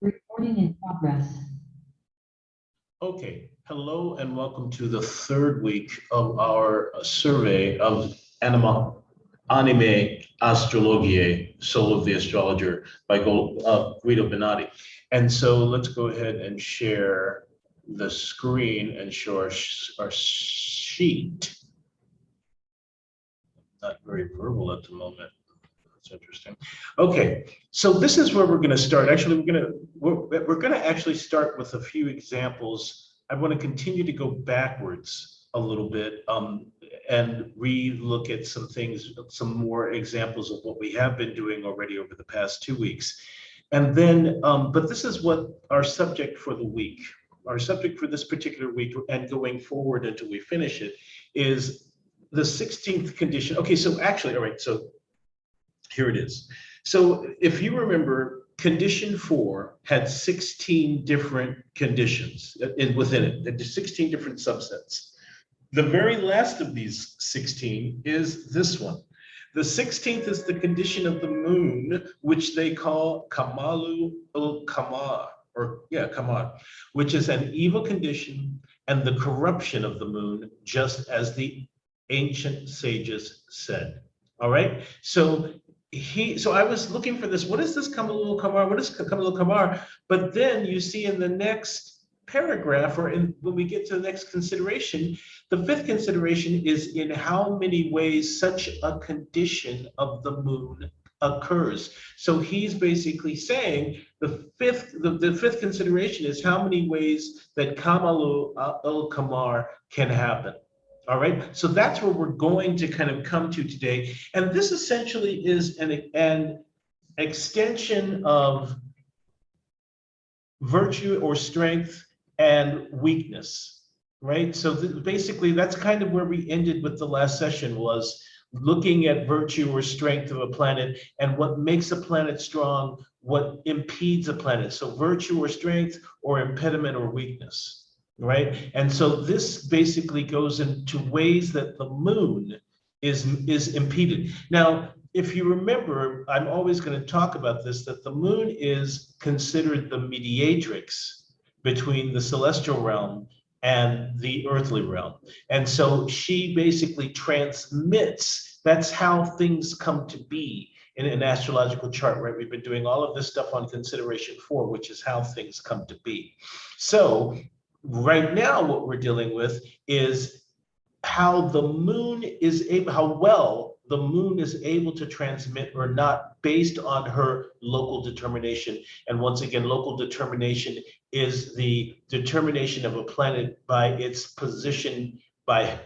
Recording in progress. Okay, hello and welcome to the third week of our survey of Anime Astrology, Soul of the Astrologer by Guido Bonatii. And so let's go ahead and share the screen and show our sheet. Not very verbal at the moment. That's interesting. Okay, so this is where we're going to start. Actually, we're going to actually start with a few examples. I want to continue to go backwards a little bit and re-look at some things, some more examples of what we have been doing already over the past 2 weeks. And then, but this is what our subject for the week, our subject for this particular week and going forward until we finish it is the 16th condition. Okay, so actually, all right, so here it is. So if you remember, condition 4 had 16 different conditions within it. There are 16 different subsets. The very last of these 16 is this one. The 16th is the condition of the moon, which they call Kamalu Kamar, Kamar, which is an evil condition and the corruption of the moon, just as the ancient sages said. All right, so I was looking for this. What is this Kamalu Kamar? What is Kamalu Kamar? But then you see in the next paragraph, or when we get to the next consideration, the fifth consideration is in how many ways such a condition of the moon occurs. So he's basically saying the fifth consideration is how many ways that Kamalu Kamar can happen. All right, so that's where we're going to kind of come to today. And this essentially is an extension of virtue or strength and weakness, right? So basically, that's kind of where we ended with the last session, was looking at virtue or strength of a planet and what makes a planet strong, what impedes a planet. So virtue or strength or impediment or weakness. Right, and so this basically goes into ways that the moon is impeded. Now, if you remember, I'm always going to talk about this, that the moon is considered the mediatrix between the celestial realm and the earthly realm. And so she basically transmits, that's how things come to be in an astrological chart, right? We've been doing all of this stuff on consideration 4, which is how things come to be. So right now, what we're dealing with is how the moon is able, how well the moon is able to transmit or not, based on her local determination. And once again, local determination is the determination of a planet by its position, by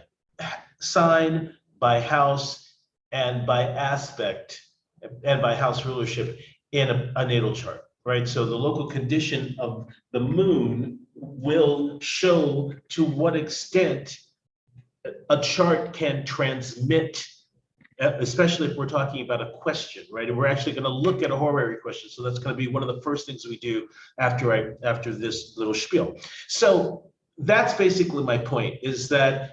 sign, by house, and by aspect, and by house rulership in a natal chart, right? So the local condition of the moon will show to what extent a chart can transmit, especially if we're talking about a question, right? And we're actually going to look at a horary question. So that's going to be one of the first things we do after this little spiel. So that's basically my point, is that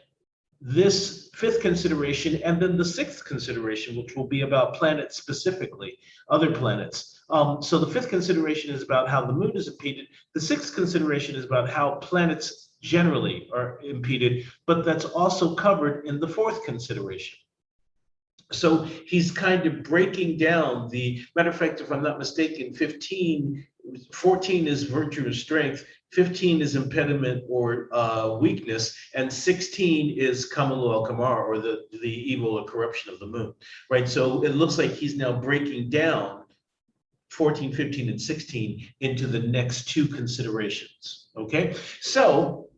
this fifth consideration and then the sixth consideration, which will be about planets specifically, other planets. So the fifth consideration is about how the moon is impeded. The sixth consideration is about how planets generally are impeded, but that's also covered in the fourth consideration. So he's kind of breaking down the, matter of fact, if I'm not mistaken, 14 is virtue or strength, 15 is impediment or weakness, and 16 is Kamalu al-Kamar, or the evil or corruption of the moon, right? So it looks like he's now breaking down 14, 15, and 16 into the next two considerations, okay? So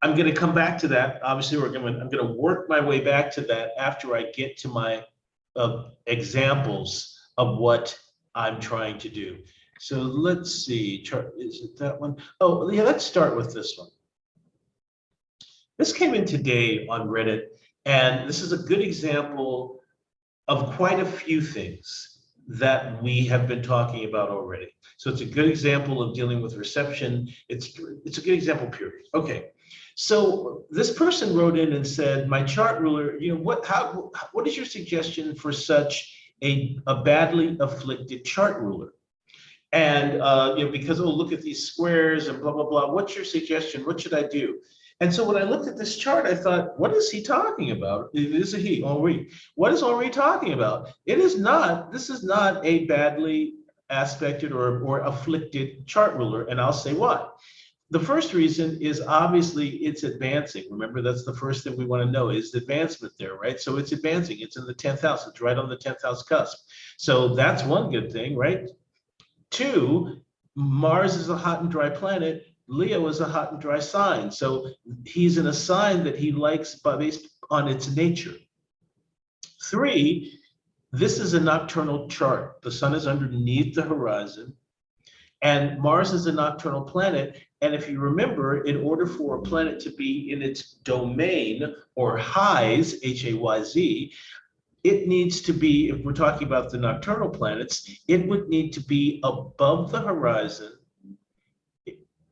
I'm going to come back to that. Obviously, I'm going to work my way back to that after I get to my examples of what I'm trying to do. So let's see, chart, is it that one? Oh, yeah, let's start with this one. This came in today on Reddit, and this is a good example of quite a few things that we have been talking about already. So it's a good example of dealing with reception. It's a good example, period. Okay, so this person wrote in and said, my chart ruler, what is your suggestion for such a badly afflicted chart ruler? And because, oh, look at these squares and blah, blah, blah. What's your suggestion? What should I do? And so when I looked at this chart, I thought, what is he talking about? It is a he, Henri. What is Henri talking about? This is not a badly aspected or afflicted chart ruler. And I'll say why. The first reason is obviously it's advancing. Remember, that's the first thing we want to know is the advancement there, right? So it's advancing. It's in the 10th house. It's right on the 10th house cusp. So that's one good thing, right? Two, Mars is a hot and dry planet. Leo is a hot and dry sign. So he's in a sign that he likes based on its nature. Three, this is a nocturnal chart. The sun is underneath the horizon. And Mars is a nocturnal planet. And if you remember, in order for a planet to be in its domain or Hayz, H-A-Y-Z, it needs to be, if we're talking about the nocturnal planets, it would need to be above the horizon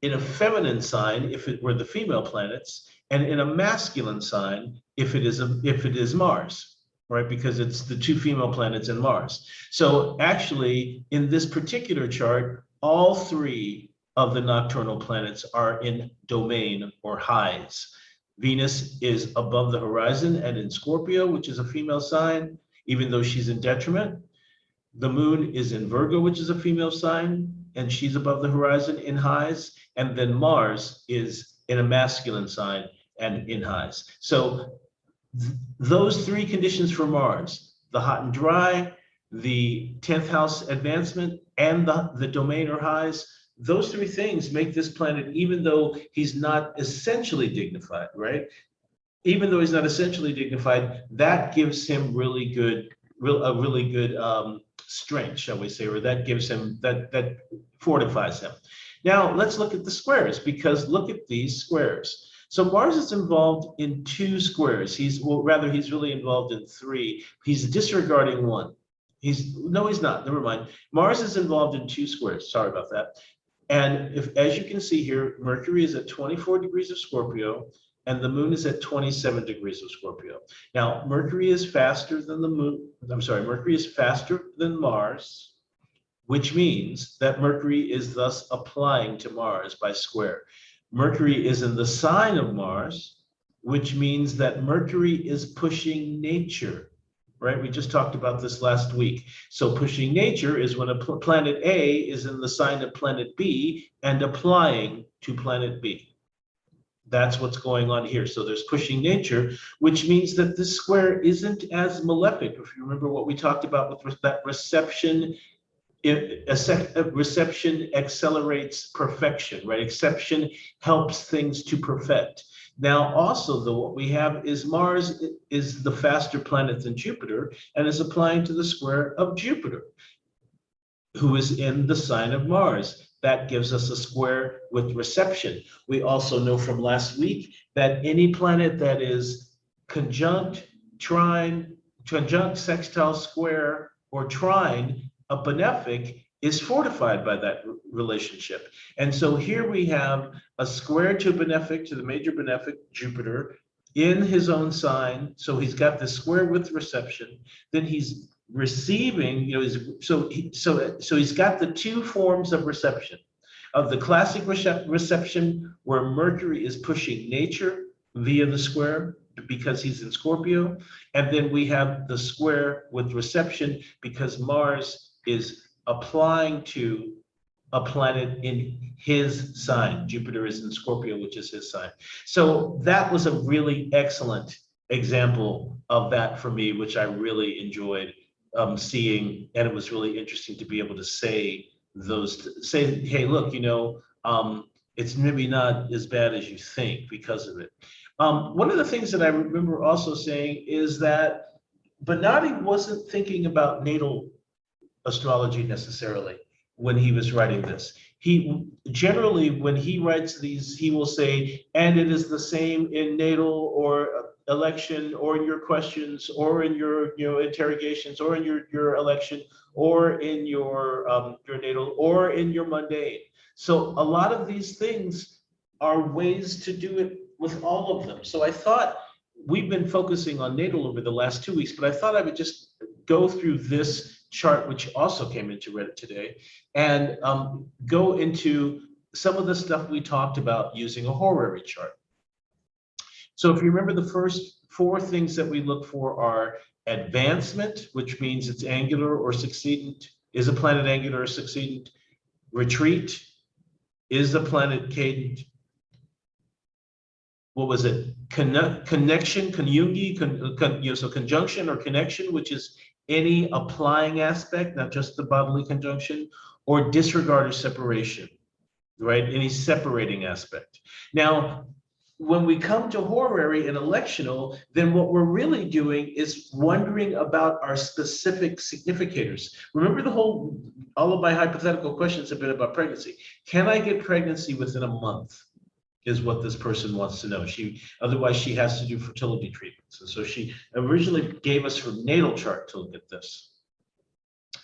in a feminine sign if it were the female planets, and in a masculine sign if it is Mars, right? Because it's the two female planets in Mars. So actually, in this particular chart, all three of the nocturnal planets are in domain or Hayz. Venus is above the horizon and in Scorpio, which is a female sign, even though she's in detriment. The moon is in Virgo, which is a female sign, and she's above the horizon in Hayz. And then Mars is in a masculine sign and in Hayz. So those three conditions for Mars, the hot and dry, the 10th house advancement, and the domain or Hayz, those three things make this planet, even though he's not essentially dignified, right? Even though he's not essentially dignified, that gives him a really good strength, shall we say, or that gives him, that fortifies him. Now, let's look at the squares, because look at these squares. So Mars is involved in two squares. He's really involved in three. He's disregarding one. He's not, never mind. Mars is involved in two squares, sorry about that. And as you can see here, Mercury is at 24 degrees of Scorpio, and the moon is at 27 degrees of Scorpio. Now, Mercury is faster than the moon. Mercury is faster than Mars, which means that Mercury is thus applying to Mars by square. Mercury is in the sign of Mars, which means that Mercury is pushing nature. Right? We just talked about this last week. So pushing nature is when a planet A is in the sign of planet B and applying to planet B. That's what's going on here. So there's pushing nature, which means that this square isn't as malefic. If you remember what we talked about with that reception, reception accelerates perfection, right? Exception helps things to perfect. Now, also, though, what we have is Mars is the faster planet than Jupiter and is applying to the square of Jupiter, who is in the sign of Mars. That gives us a square with reception. We also know from last week that any planet that is conjunct, trine, conjunct, sextile, square, or trine, a benefic, is fortified by that relationship. And so here we have a square to benefic, to the major benefic, Jupiter, in his own sign. So he's got the square with reception. Then he's receiving, so he's got the two forms of reception, of the classic reception where Mercury is pushing nature via the square because he's in Scorpio. And then we have the square with reception because Mars is applying to a planet in his sign. Jupiter is in Scorpio, which is his sign. So that was a really excellent example of that for me, which I really enjoyed seeing. And it was really interesting to be able to say, hey, look, it's maybe not as bad as you think because of it. One of the things that I remember also saying is that Bonatii wasn't thinking about natal astrology necessarily when he was writing this. He generally, when he writes these, he will say, and it is the same in natal or election or in your questions or in your interrogations or in your election or in your natal or in your mundane. So a lot of these things are ways to do it with all of them. So I thought, we've been focusing on natal over the last 2 weeks, but I thought I would just go through this chart, which also came into Reddit today, and go into some of the stuff we talked about using a horary chart. So if you remember, the first 4 things that we look for are advancement, which means it's angular or succeedent. Is a planet angular or succeedent? Retreat. Is the planet cadent? What was it? Connection, conjungi, so conjunction or connection, which is any applying aspect, not just the bodily conjunction, or disregard or separation, right? Any separating aspect. Now, when we come to horary and electional, then what we're really doing is wondering about our specific significators. Remember, all of my hypothetical questions have been about pregnancy. Can I get pregnancy within a month? Is what this person wants to know. Otherwise she has to do fertility treatments. And so she originally gave us her natal chart to look at this.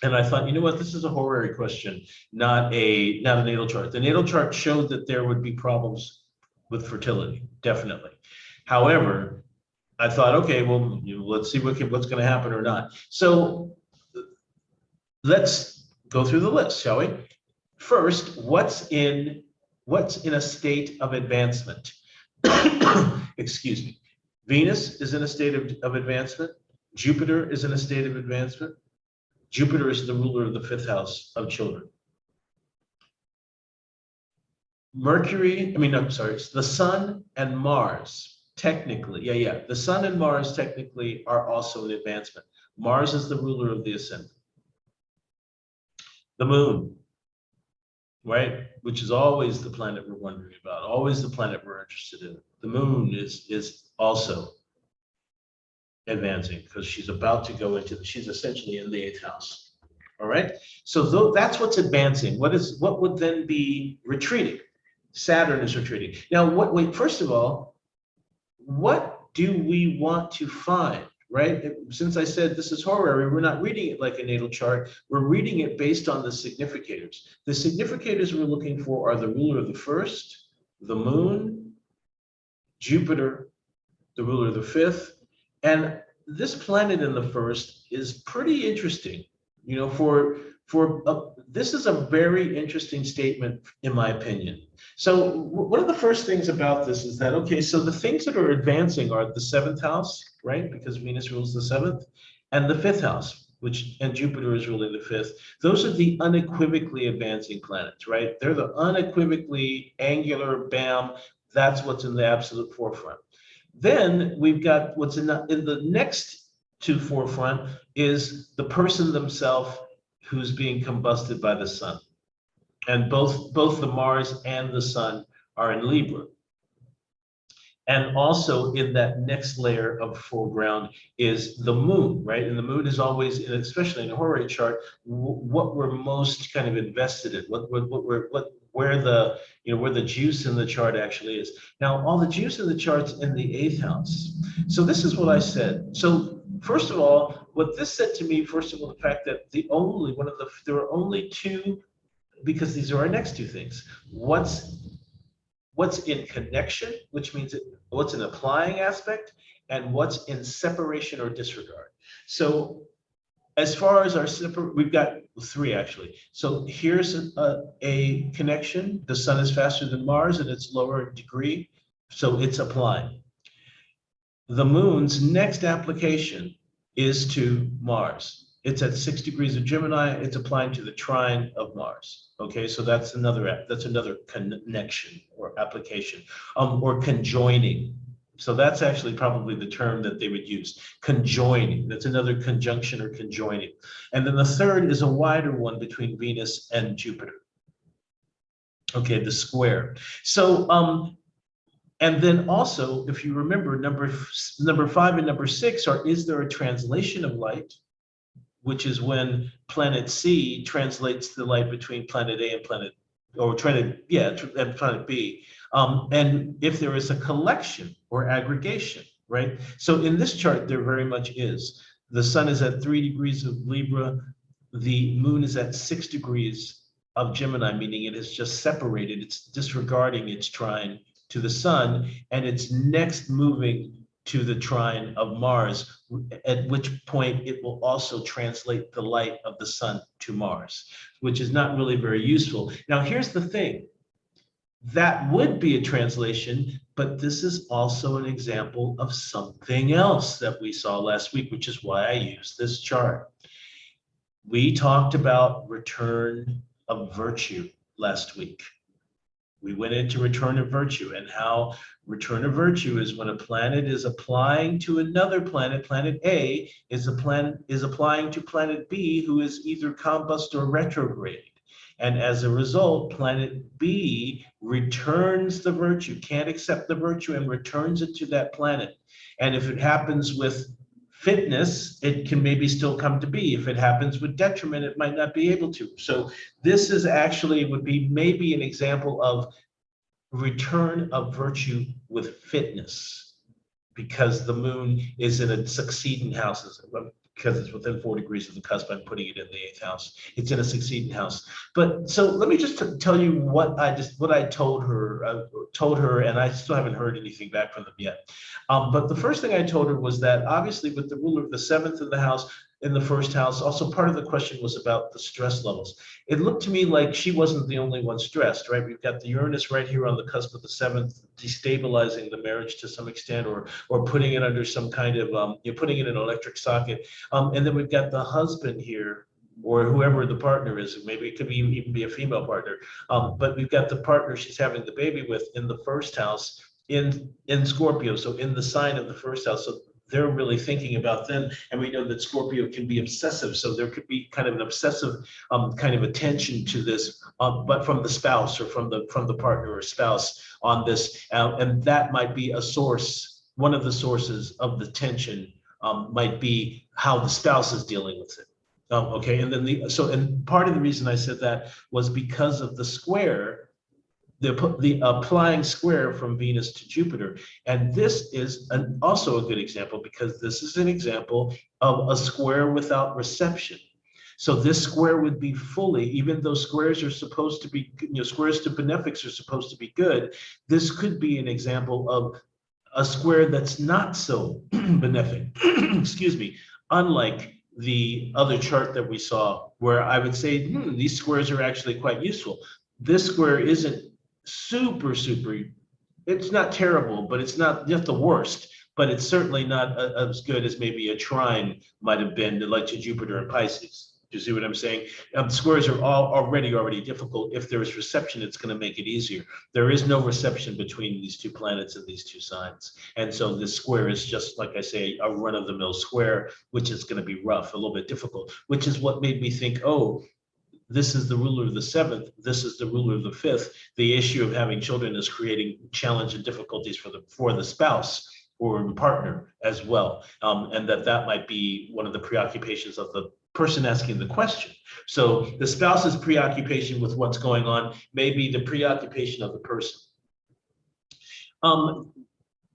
And I thought, you know what, this is a horary question, not a natal chart. The natal chart showed that there would be problems with fertility, definitely. However, I thought, okay, well, let's see what's going to happen or not. So let's go through the list, shall we? First, what's in a state of advancement? Excuse me. Venus is in a state of advancement. Jupiter is in a state of advancement. Jupiter is the ruler of the 5th house of children. The Sun and Mars, technically, the Sun and Mars technically are also in advancement. Mars is the ruler of the ascendant. The Moon, right, which is always the planet we're wondering about, always the planet we're interested in. The Moon is also advancing because she's about to go she's essentially in the 8th house. All right, so that's what's advancing. What would then be retreating? Saturn is retreating. Now, first of all, what do we want to find, right? Since I said this is horary, we're not reading it like a natal chart. We're reading it based on the significators. The significators we're looking for are the ruler of the 1st, the Moon, Jupiter, the ruler of the 5th, and this planet in the 1st is pretty interesting. This is a very interesting statement, in my opinion. So one of the first things about this is that, okay, so the things that are advancing are the 7th house, right? Because Venus rules the 7th, and the 5th house, and Jupiter is ruling the 5th. Those are the unequivocally advancing planets, right? They're the unequivocally angular, bam, that's what's in the absolute forefront. Then we've got what's in the next to forefront is the person themselves who's being combusted by the sun. And both the Mars and the Sun are in Libra. And also in that next layer of foreground is the Moon, right? And the Moon is always, especially in a horary chart, what we're most kind of invested in, where the juice in the chart actually is. Now, all the juice in the chart's in the 8th house. So this is what I said. So first of all, what this said to me, first of all, the fact that there are only 2, because these are our next 2 things. What's in connection, which means what's an applying aspect, and what's in separation or disregard. So as far as we've got 3 actually. So here's a connection. The Sun is faster than Mars and it's lower in degree, so it's applying. The Moon's next application is to Mars. It's at 6 degrees of Gemini. It's applying to the trine of Mars. Okay, so that's another connection or application, or conjoining. So that's actually probably the term that they would use, conjoining. That's another conjunction or conjoining. And then the third is a wider one between Venus and Jupiter. Okay, the square. So, and then also, if you remember, number 5 and number 6 are, is there a translation of light? Which is when planet C translates the light between planet A and planet B. And if there is a collection or aggregation, right? So in this chart, there very much is. The Sun is at 3 degrees of Libra. The Moon is at 6 degrees of Gemini, meaning it is just separated. It's disregarding its trine to the Sun, and it's next moving to the trine of Mars, at which point it will also translate the light of the sun to Mars, which is not really very useful. Now, here's the thing. That would be a translation, but this is also an example of something else that we saw last week, which is why I used this chart. We talked about return of virtue last week. We went into return of virtue and how return of virtue is when a planet is applying to another planet. Planet A is applying to planet B, who is either combust or retrograde. And as a result, planet B returns the virtue, can't accept the virtue and returns it to that planet. And if it happens with fitness, it can maybe still come to be. If it happens with detriment, it might not be able to. So this is actually would be maybe an example of return of virtue with fitness, because the moon is in a succeeding house. Because it's within 4 degrees of the cusp, I'm putting it in the 8th house. It's in a succeeding house. But so let me just tell you what I told her, and I still haven't heard anything back from them yet. But the first thing I told her was that obviously with the ruler of the 7th in the house, in the 1st house, also part of the question was about the stress levels. It looked to me like she wasn't the only one stressed, right? We've got the Uranus right here on the cusp of the 7th, destabilizing the marriage to some extent, or putting it under some kind of, you're putting it in an electric socket. And then we've got the husband here, or whoever the partner is. Maybe it could even be a female partner. But we've got the partner she's having the baby with in the 1st house in Scorpio, so in the sign of the 1st house. So they're really thinking about them. And we know that Scorpio can be obsessive. So there could be kind of an obsessive kind of attention to this, but from the spouse or from the partner or spouse on this. And that might be a source, one of the sources of the tension might be how the spouse is dealing with it. Okay, and then and part of the reason I said that was because of the square, the applying square from Venus to Jupiter. And this is also a good example, because this is an example of a square without reception. So this square would be fully, even though squares are supposed to be, squares to benefics are supposed to be good, this could be an example of a square that's not so benefic, excuse me, unlike the other chart that we saw, where I would say, these squares are actually quite useful. This square isn't super, it's not terrible, but it's not just the worst, but it's certainly not as good as maybe a trine might have been, like to Jupiter and Pisces. Do you see what I'm saying? Squares are already difficult. If there is reception, it's going to make it easier. There is no reception between these two planets and these two signs. And so this square is just, like I say, a run-of-the-mill square, which is going to be rough, a little bit difficult, which is what made me think, oh, this is the ruler of the 7th. This is the ruler of the 5th. The issue of having children is creating challenge and difficulties for the spouse or partner as well. And that might be one of the preoccupations of the person asking the question. So the spouse's preoccupation with what's going on may be the preoccupation of the person.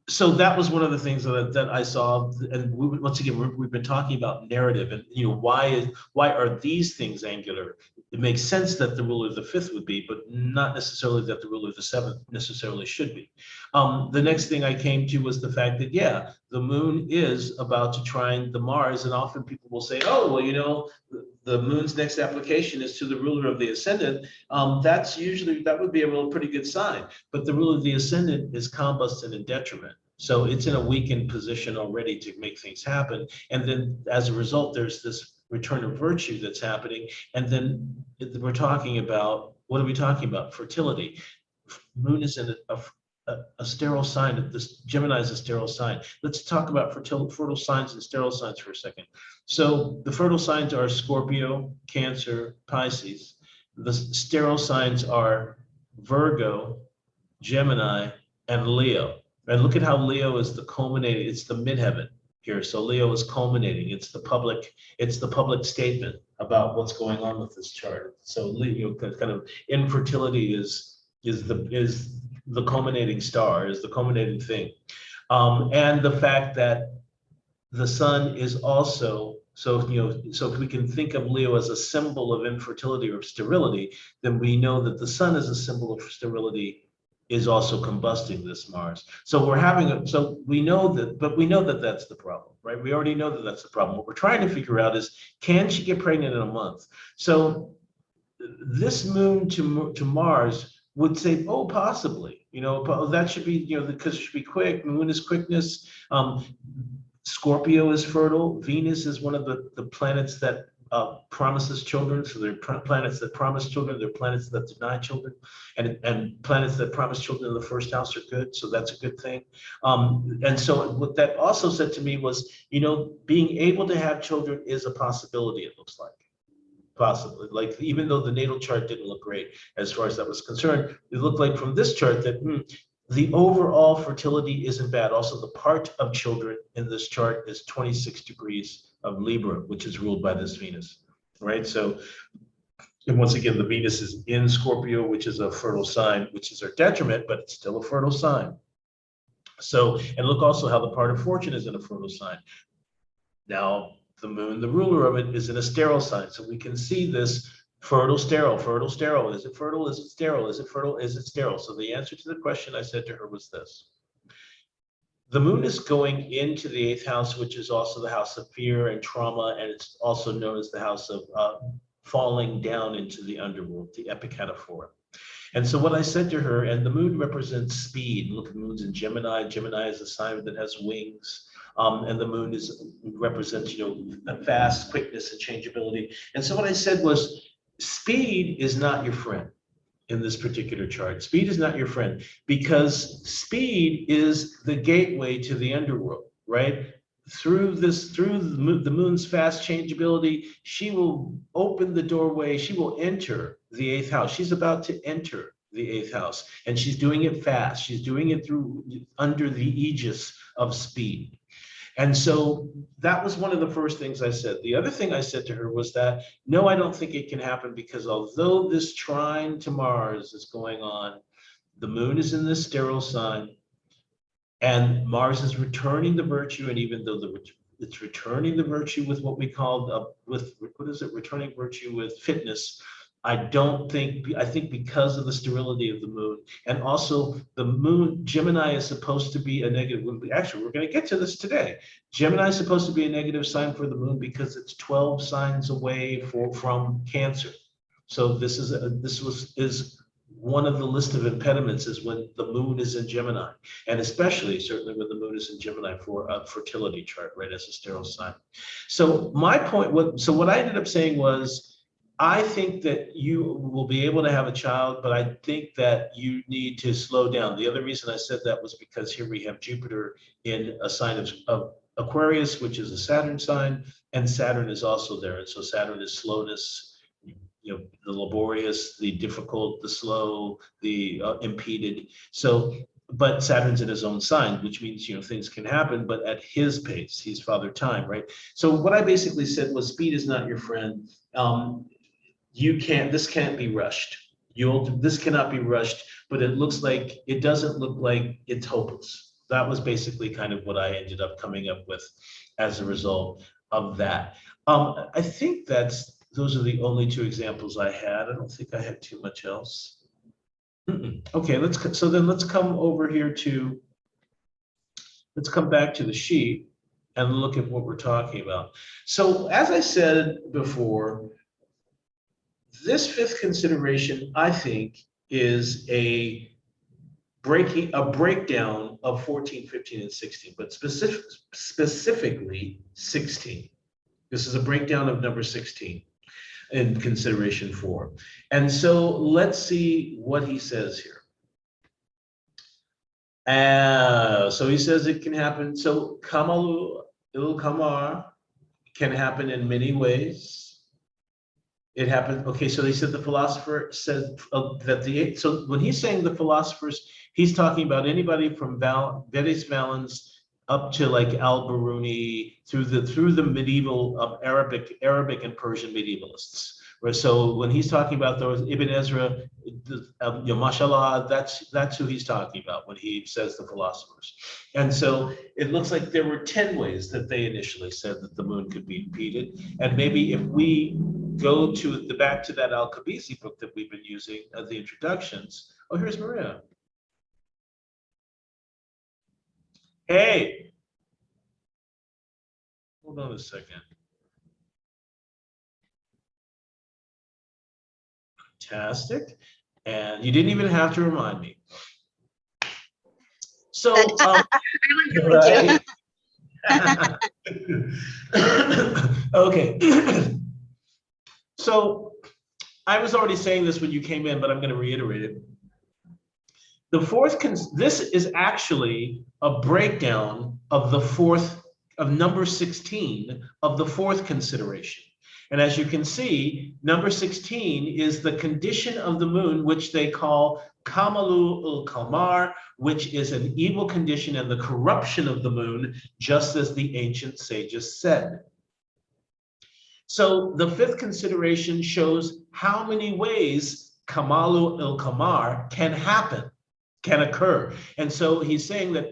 So that was one of the things that I saw, and once again, we've been talking about narrative, and why are these things angular? It makes sense that the ruler of the 5th would be, but not necessarily that the ruler of the 7th necessarily should be. The next thing I came to was the fact that, yeah, the moon is about to trine the Mars, and often people will say, oh, well, the moon's next application is to the ruler of the ascendant. That would be a pretty good sign, but the ruler of the ascendant is combust and in detriment. So it's in a weakened position already to make things happen. And then as a result, there's this return of virtue that's happening. And then we're talking about, what are we talking about? Fertility. Moon is in a sterile sign. This Gemini is a sterile sign. Let's talk about fertile signs and sterile signs for a second. So the fertile signs are Scorpio, Cancer, Pisces. The sterile signs are Virgo, Gemini, and Leo. And look at how Leo is the culminating, it's the midheaven here. So Leo is culminating. It's the public statement about what's going on with this chart. So Leo, kind of infertility is the culminating star, is the culminating thing. And the fact that the sun is also, so if we can think of Leo as a symbol of infertility or sterility, then we know that the sun is a symbol of sterility is also combusting this Mars. So we're having so we know that, but we know that that's the problem, right? We already know that that's the problem. What we're trying to figure out is, can she get pregnant in a month? So this moon to Mars would say, oh, possibly, that should be, because it should be quick. Moon is quickness. Scorpio is fertile. Venus is one of the planets that promises children. So they're planets that promise children. They're planets that deny children, and planets that promise children in the first house are good. So that's a good thing. And so what that also said to me was, being able to have children is a possibility. It looks like. Possibly, like, even though the natal chart didn't look great as far as that was concerned, it looked like from this chart that the overall fertility isn't bad. Also, the part of children in this chart is 26 degrees of Libra, which is ruled by this Venus, right? So, and once again, the Venus is in Scorpio, which is a fertile sign, which is our detriment, but it's still a fertile sign. So, and look also how the part of fortune is in a fertile sign. Now, the moon, the ruler of it, is in a sterile sign. So we can see this fertile, sterile, fertile, sterile. Is it fertile? Is it sterile? Is it fertile? Is it sterile? So the answer to the question I said to her was this. The moon is going into the 8th house, which is also the house of fear and trauma. And it's also known as the house of falling down into the underworld, the epicataphora. And so what I said to her, and the moon represents speed. Look, the moon's in Gemini. Gemini is a sign that has wings. And the moon represents, fast, quickness, and changeability. And so what I said was, speed is not your friend in this particular chart. Speed is not your friend, because speed is the gateway to the underworld, right? Through the moon's fast changeability, she will open the doorway. She will enter the 8th house. She's about to enter the 8th house, and she's doing it fast. She's doing it under the aegis of speed. And so that was one of the first things I said. The other thing I said to her was that, no, I don't think it can happen, because although this trine to Mars is going on, the moon is in this sterile sign, and Mars is returning the virtue. And even though it's returning the virtue with what we call returning virtue with fitness, I think because of the sterility of the moon, and also the moon, Gemini is supposed to be a negative. Actually, we're going to get to this today. Gemini is supposed to be a negative sign for the moon because it's 12 signs away from Cancer. So this is one of the list of impediments, is when the moon is in Gemini, and especially certainly when the moon is in Gemini for a fertility chart, right, as a sterile sign. So my point, what I ended up saying was, I think that you will be able to have a child, but I think that you need to slow down. The other reason I said that was because here we have Jupiter in a sign of Aquarius, which is a Saturn sign, and Saturn is also there. And so Saturn is slowness, the laborious, the difficult, the slow, the impeded. So, but Saturn's in his own sign, which means, things can happen, but at his pace. He's Father Time, right? So what I basically said was, speed is not your friend. This can't be rushed. This cannot be rushed, but it doesn't look like it's hopeless. That was basically kind of what I ended up coming up with as a result of that. I think those are the only 2 examples I had. I don't think I had too much else. Okay, let's come over here let's come back to the sheet and look at what we're talking about. So as I said before, this 5th consideration, I think, is a breakdown of 14, 15, and 16, but specifically 16. This is a breakdown of number 16 in consideration 4. And so let's see what he says here. So he says it can happen. So Kamalu il Kamar can happen in many ways. It happened. Okay, so they said the philosopher said that so when he's saying the philosophers, he's talking about anybody from Vedas Valens up to like Al-Biruni through the medieval Arabic and Persian medievalists. So when he's talking about those, Ibn Ezra, mashallah, that's who he's talking about when he says the philosophers. And so it looks like there were 10 ways that they initially said that the moon could be impeded. And maybe if we go back to that Al-Kabisi book that we've been using, the introductions. Oh, here's Maria. Hey, hold on a second. Fantastic. And you didn't even have to remind me. So, right? Okay. So I was already saying this when you came in, but I'm going to reiterate it. The fourth, this is actually a breakdown of the fourth, of number 16 of the fourth consideration. And as you can see, number 16 is the condition of the moon, which they call Kamalu ul Kalmar, which is an evil condition and the corruption of the moon, just as the ancient sages said. So the fifth consideration shows how many ways Kamalu ul Kamar can happen, can occur. And so he's saying that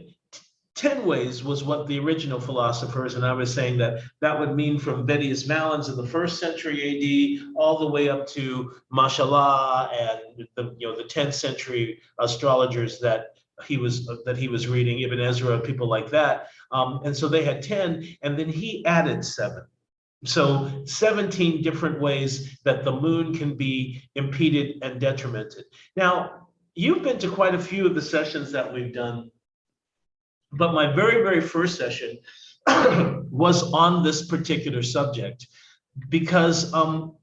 10 ways was what the original philosophers, and I was saying that that would mean from Vettius Valens in the 1st century AD all the way up to Mashallah and the 10th century astrologers that he was reading, Ibn Ezra, people like that. And so they had 10, and then he added 7. So 17 different ways that the moon can be impeded and detrimented. Now, you've been to quite a few of the sessions that we've done, but my very, very first session was on this particular subject because when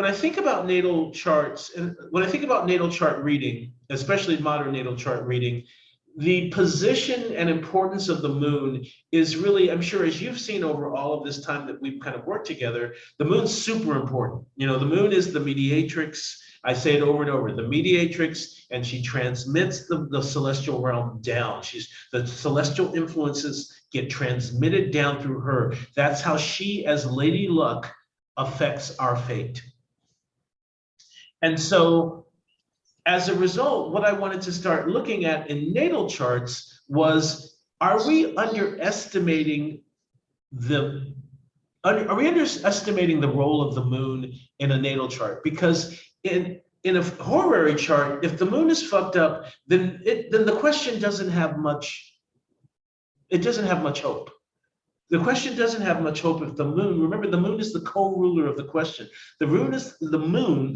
I think about natal charts and when I think about natal chart reading, especially modern natal chart reading, the position and importance of the moon is really, I'm sure as you've seen over all of this time that we've kind of worked together, the moon's super important. The moon is the mediatrix. I say it over and over, the mediatrix, and she transmits the celestial realm down. The celestial influences get transmitted down through her. That's how she, as Lady Luck, affects our fate. And so, as a result, what I wanted to start looking at in natal charts was, are we underestimating the role of the moon in a natal chart? Because in a horary chart, if the moon is fucked up, then the question doesn't have much. It doesn't have much hope. The question doesn't have much hope if the moon. Remember, the moon is the co-ruler of the question. The moon is the moon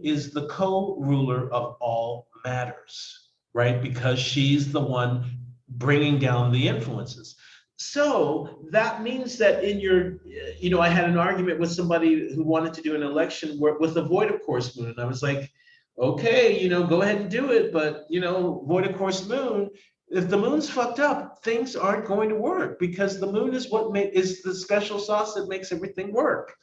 is the co-ruler of all matters, right? Because she's the one bringing down the influences. So that means that in your, I had an argument with somebody who wanted to do an election with a void of course moon. And I was like, okay, go ahead and do it. But, void of course moon, if the moon's fucked up, things aren't going to work because the moon is is the special sauce that makes everything work.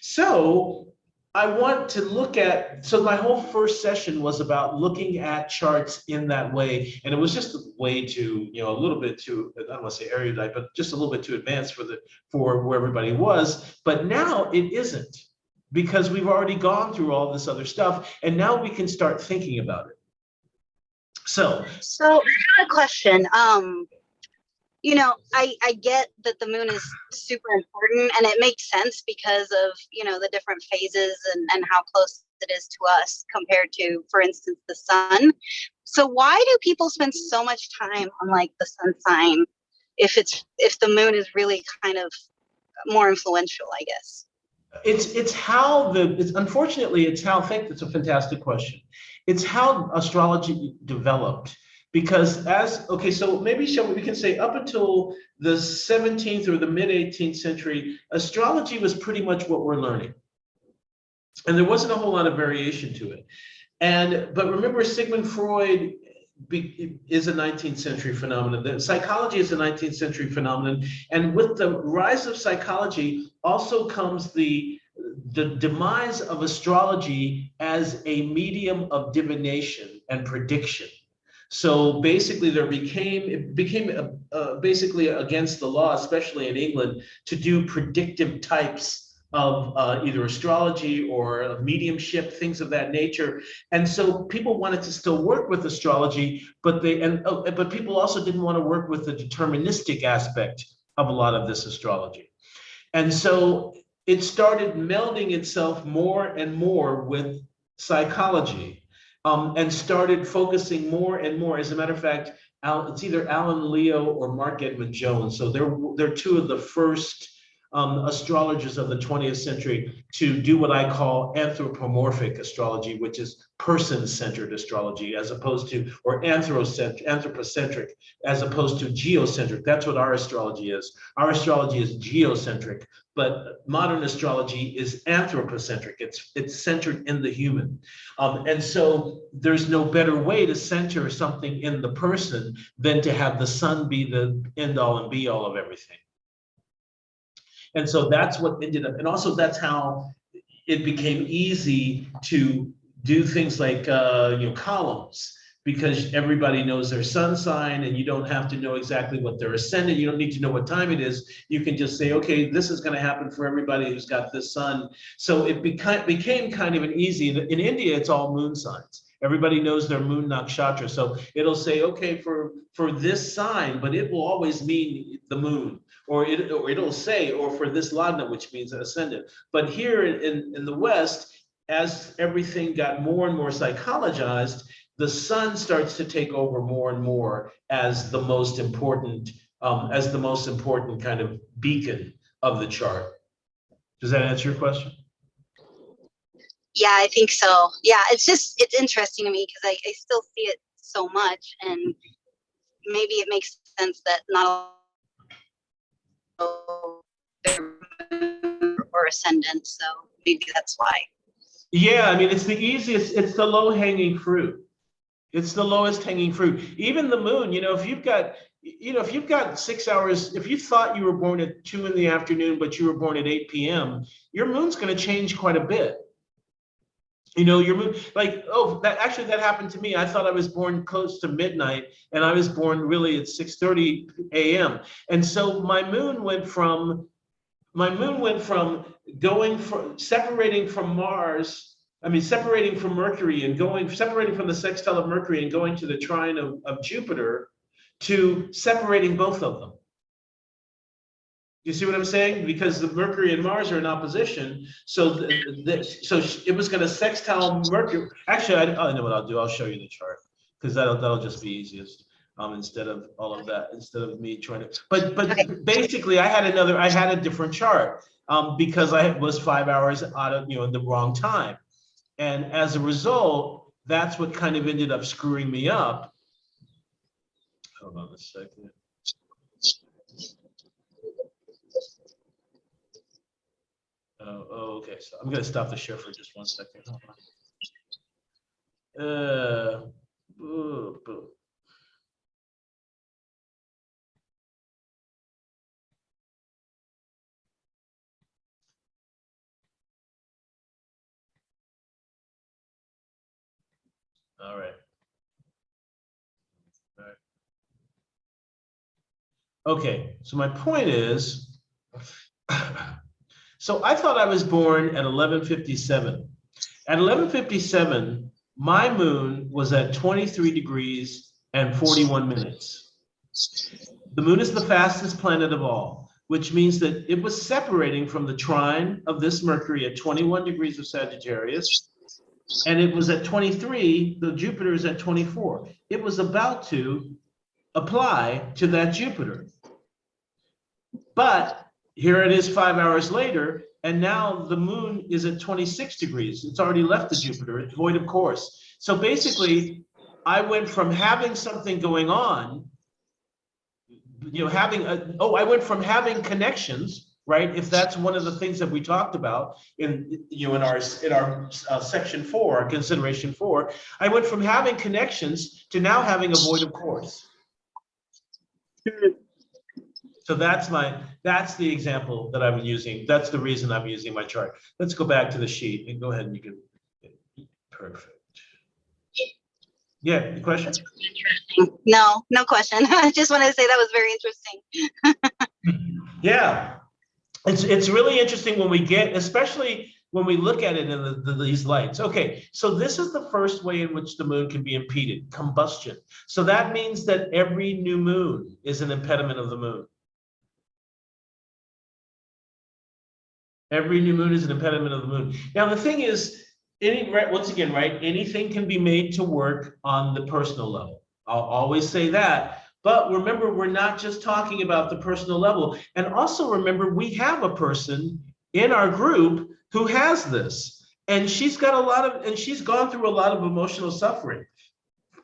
So I want to look at, so my whole first session was about looking at charts in that way. And it was just a way to, a little bit too, I don't want to say erudite, but just a little bit too advanced for where everybody was. But now it isn't, because we've already gone through all this other stuff. And now we can start thinking about it. So I have a question. I get that the moon is super important, and it makes sense because of, the different phases and how close it is to us compared to, for instance, the sun. So why do people spend so much time on like the sun sign if the moon is really kind of more influential, I guess? Unfortunately, it's how, I think that's a fantastic question. It's how astrology developed. Because so maybe we can say up until the 17th or the mid 18th century, astrology was pretty much what we're learning. And there wasn't a whole lot of variation to it. But remember, Sigmund Freud is a 19th century phenomenon. The psychology is a 19th century phenomenon. And with the rise of psychology also comes the demise of astrology as a medium of divination and prediction. So basically, it became basically against the law, especially in England, to do predictive types of either astrology or mediumship, things of that nature. And so people wanted to still work with astrology, but people also didn't want to work with the deterministic aspect of a lot of this astrology. And so it started melding itself more and more with psychology. and started focusing more and more. As a matter of fact, it's either Alan Leo or Mark Edmund Jones. So they're two of the first astrologers of the 20th century to do what I call anthropomorphic astrology, which is person-centered astrology, as opposed to, or anthropocentric, as opposed to geocentric. That's what our astrology is. Our astrology is geocentric, but modern astrology is anthropocentric. It's centered in the human. And so there's no better way to center something in the person than to have the sun be the end all and be all of everything. And so that's what ended up, and also that's how it became easy to do things like columns, because everybody knows their sun sign, and you don't have to know exactly what their ascendant. You don't need to know what time it is. You can just say, okay, this is going to happen for everybody who's got this sun. So it became kind of an easy. In India, it's all moon signs. Everybody knows their moon nakshatra. So it'll say, okay, for this sign, but it will always mean the moon, or it'll say, or for this lagna, which means an ascendant. But here in the West, as everything got more and more psychologized, the sun starts to take over more and more as the most important kind of beacon of the chart. Does that answer your question? Yeah, I think so. Yeah, it's interesting to me because I still see it so much, and maybe it makes sense that not all or ascendant, so maybe that's why. Yeah, I mean, it's the easiest, it's the low-hanging fruit. It's the lowest hanging fruit. Even the moon, if you've got 6 hours, if you thought you were born at 2 in the afternoon, but you were born at 8 p.m., your moon's going to change quite a bit. Your moon, like, that happened to me. I thought I was born close to midnight, and I was born really at 6:30 a.m. And so my moon went from separating from Mars, separating from Mercury and separating from the sextile of Mercury and going to the trine of Jupiter, to separating both of them. You see what I'm saying? Because the Mercury and Mars are in opposition, so it was going to sextile Mercury. Actually, I know what I'll do. I'll show you the chart, because that'll just be easiest. Instead of all of that, instead of me trying to. But basically, I had a different chart because I was 5 hours out of in the wrong time, and as a result, that's what kind of ended up screwing me up. Hold on a second. Oh, okay. So I'm going to stop the share for just 1 second. Hold on. All right. Okay. So my point is, so I thought I was born at 11:57. At 11:57, my moon was at 23 degrees and 41 minutes. The moon is the fastest planet of all, which means that it was separating from the trine of this Mercury at 21 degrees of Sagittarius, and it was at 23, the Jupiter is at 24. It was about to apply to that Jupiter. But here it is 5 hours later, and now the moon is at 26 degrees. It's already left the Jupiter, it's void of course. So basically, I went from having something going on, I went from having connections, right? If that's one of the things that we talked about in our section 4, our consideration 4, I went from having connections to now having a void of course. So that's the example that I'm using. That's the reason I'm using my chart. Let's go back to the sheet and go ahead and you can, perfect. Yeah, the question? No question. I just wanted to say that was very interesting. Yeah, it's really interesting when we get, especially when we look at it in these lights. Okay, so this is the first way in which the moon can be impeded, combustion. So that means that every new moon is an impediment of the moon. Every new moon is an impediment of the moon. Now, the thing is, Once again, right, anything can be made to work on the personal level. I'll always say that. But remember, we're not just talking about the personal level. And also remember, we have a person in our group who has this. And she's gone through a lot of emotional suffering.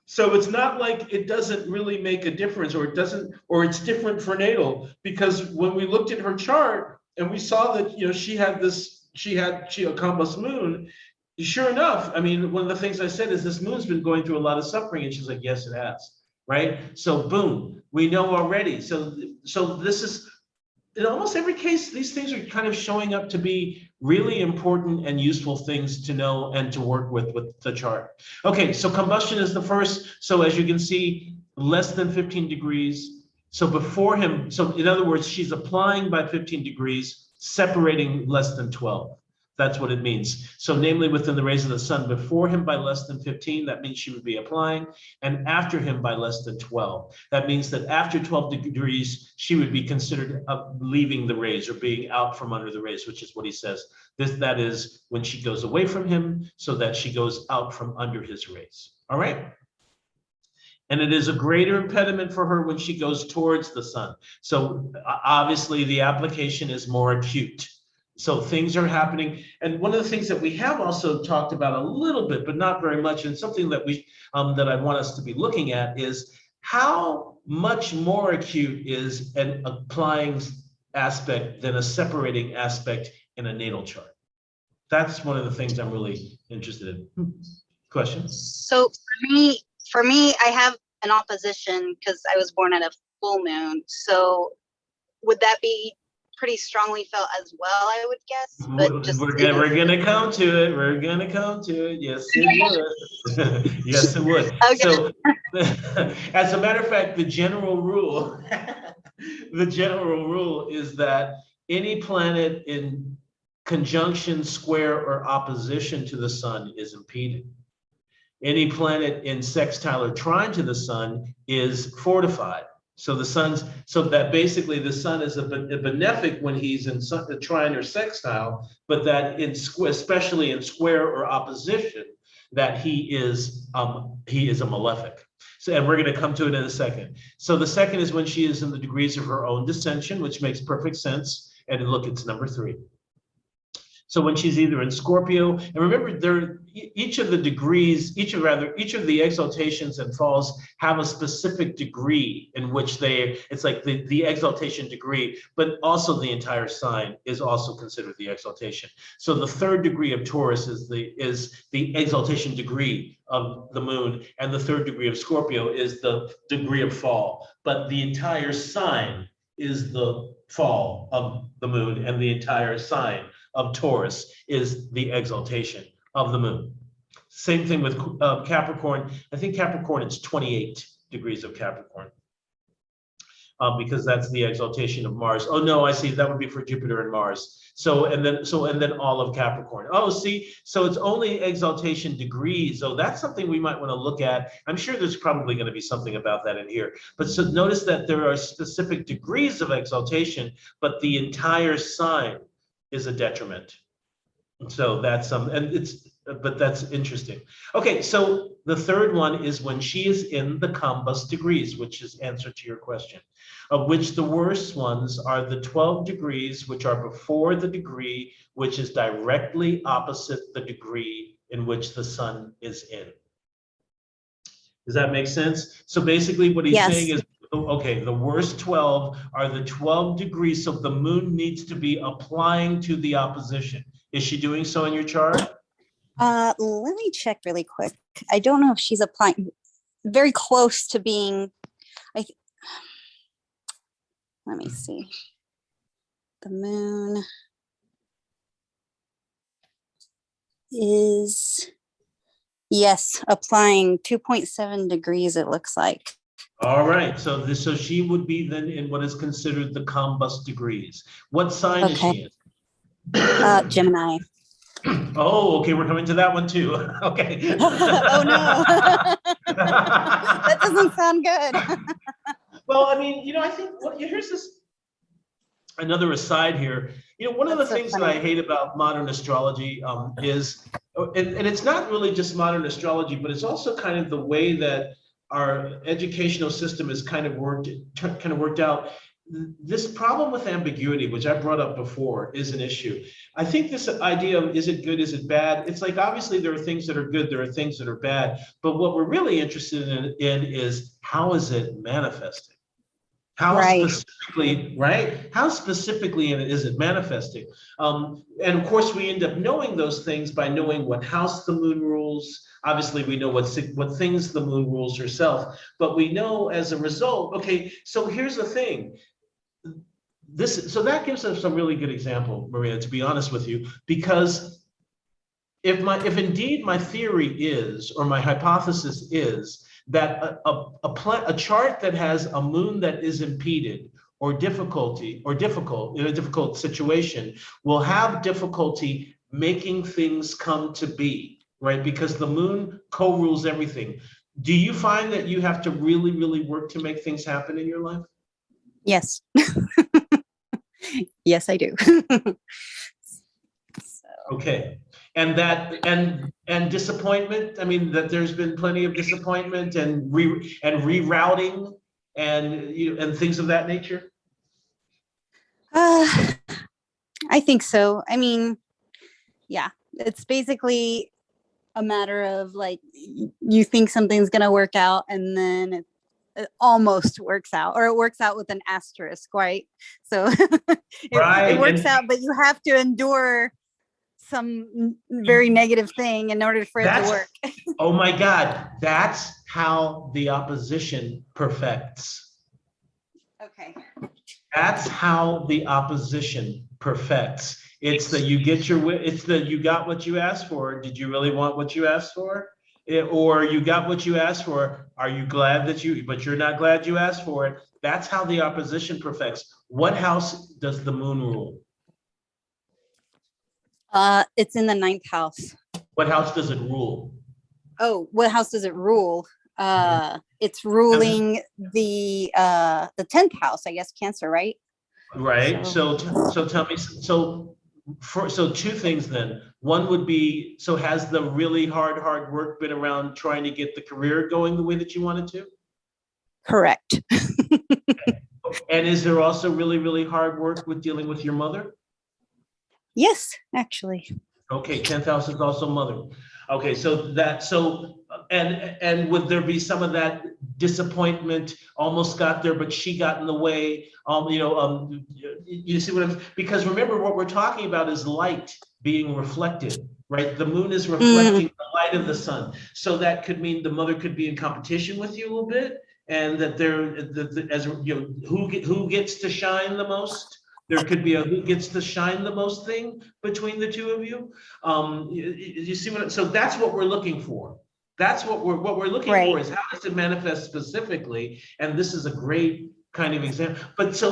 So it's not like it doesn't really make a difference, or it's different for natal, because when we looked at her chart and we saw that, she had a combust moon, sure enough, I mean, one of the things I said is this moon's been going through a lot of suffering, and she's like, yes, it has, right? So boom, we know already. So this is, in almost every case, these things are kind of showing up to be really important and useful things to know and to work with the chart. Okay, so combustion is the first. So as you can see, less than 15 degrees. So before him, so in other words, she's applying by 15 degrees, separating less than 12. That's what it means. So namely within the rays of the sun, before him by less than 15, that means she would be applying, and after him by less than 12. That means that after 12 degrees, she would be considered leaving the rays, or being out from under the rays, which is what he says. That is when she goes away from him, so that she goes out from under his rays. All right? And it is a greater impediment for her when she goes towards the sun. So obviously the application is more acute. So things are happening. And one of the things that we have also talked about a little bit, but not very much, and something that that I want us to be looking at, is how much more acute is an applying aspect than a separating aspect in a natal chart. That's one of the things I'm really interested in. Question? So for me, I have an opposition because I was born at a full moon. So would that be pretty strongly felt as well, I would guess? But just we're gonna come to it. We're gonna come to it. Yes, it would. Yes, it would. Okay. So, as a matter of fact, the general rule is that any planet in conjunction, square, or opposition to the sun is impeded. Any planet in sextile or trine to the sun is fortified. So that basically the sun is a benefic when he's in trine or sextile, but that especially in square or opposition, that he is a malefic. So, and we're going to come to it in a second. So the second is when she is in the degrees of her own dissension, which makes perfect sense. And look, it's number 3. So when she's either in Scorpio, and remember, each of the exaltations and falls have a specific degree in which it's like the exaltation degree, but also the entire sign is also considered the exaltation. So the 3rd degree of Taurus is the exaltation degree of the moon, and the 3rd degree of Scorpio is the degree of fall. But the entire sign is the fall of the moon, and the entire sign of Taurus is the exaltation of the moon. Same thing with Capricorn. I think Capricorn, it's 28 degrees of Capricorn, because that's the exaltation of Mars. Oh no, I see, that would be for Jupiter and Mars. And then all of Capricorn. Oh, see, so it's only exaltation degrees. Oh, that's something we might want to look at. I'm sure there's probably going to be something about that in here. But so notice that there are specific degrees of exaltation, but the entire sign is a detriment. So that's but that's interesting. Okay, so the 3rd one is when she is in the combust degrees, which is answer to your question, of which the worst ones are the 12 degrees, which are before the degree, which is directly opposite the degree in which the sun is in. Does that make sense? So basically what he's saying is, okay, the worst 12 are the 12 degrees. So the moon needs to be applying to the opposition. Is she doing so in your chart? Let me check really quick. I don't know if she's applying. Very close to being. Let me see. The moon is, yes, applying 2.7 degrees, it looks like. All right, so she would be then in what is considered the combust degrees. What sign is she in? Gemini. Oh, okay, we're coming to that one too. Okay. Oh no, that doesn't sound good. Well, I mean, I think here's another aside here. One of the things that I hate about modern astrology is And it's not really just modern astrology, but it's also kind of the way that our educational system is kind of worked out. This problem with ambiguity, which I brought up before, is an issue. I think this idea of is it good, is it bad? It's like obviously there are things that are good, there are things that are bad, but what we're really interested in is how is it manifesting? How Right. specifically, right? How specifically is it manifesting? And of course, we end up knowing those things by knowing what house the moon rules. Obviously, we know what things the moon rules herself, but we know as a result. Okay, so here's the thing. So that gives us a really good example, Maria. To be honest with you, because if indeed my theory is, or my hypothesis is, that a chart that has a moon that is impeded or difficult in a difficult situation will have difficulty making things come to be, right? Because the moon co-rules everything. Do you find that you have to really, really work to make things happen in your life? Yes. Yes, I do. Okay. And disappointment. I mean, that there's been plenty of disappointment and rerouting and things of that nature. I think so. I mean, yeah, it's basically a matter of like you think something's gonna work out, and then it almost works out, or it works out with an asterisk, right? So Right. it works out, but you have to endure some very negative thing in order for it to work. Oh my God, that's how the opposition perfects. Okay. That's how the opposition perfects. It's that you got what you asked for. Did you really want what you asked for? Or you got what you asked for. Are you glad but you're not glad you asked for it? That's how the opposition perfects. What house does the moon rule? It's in the 9th house. What house does it rule? Oh, what house does it rule? It's ruling the 10th house, I guess, Cancer, right? Right. So tell me. So two things then. One would be, so has the really hard work been around trying to get the career going the way that you wanted to? Correct. And is there also really, really hard work with dealing with your mother? Yes, actually. Okay, 10th house is also mother. Okay, and would there be some of that disappointment, almost got there, but she got in the way? You see what because remember what we're talking about is light being reflected, right? The moon is reflecting the light of the sun. So that could mean the mother could be in competition with you a little bit, and that who gets to shine the most. There could be a who gets to shine the most thing between the two of you. You see so that's what we're looking for. That's what we're looking for is how does it manifest specifically? And this is a great kind of example.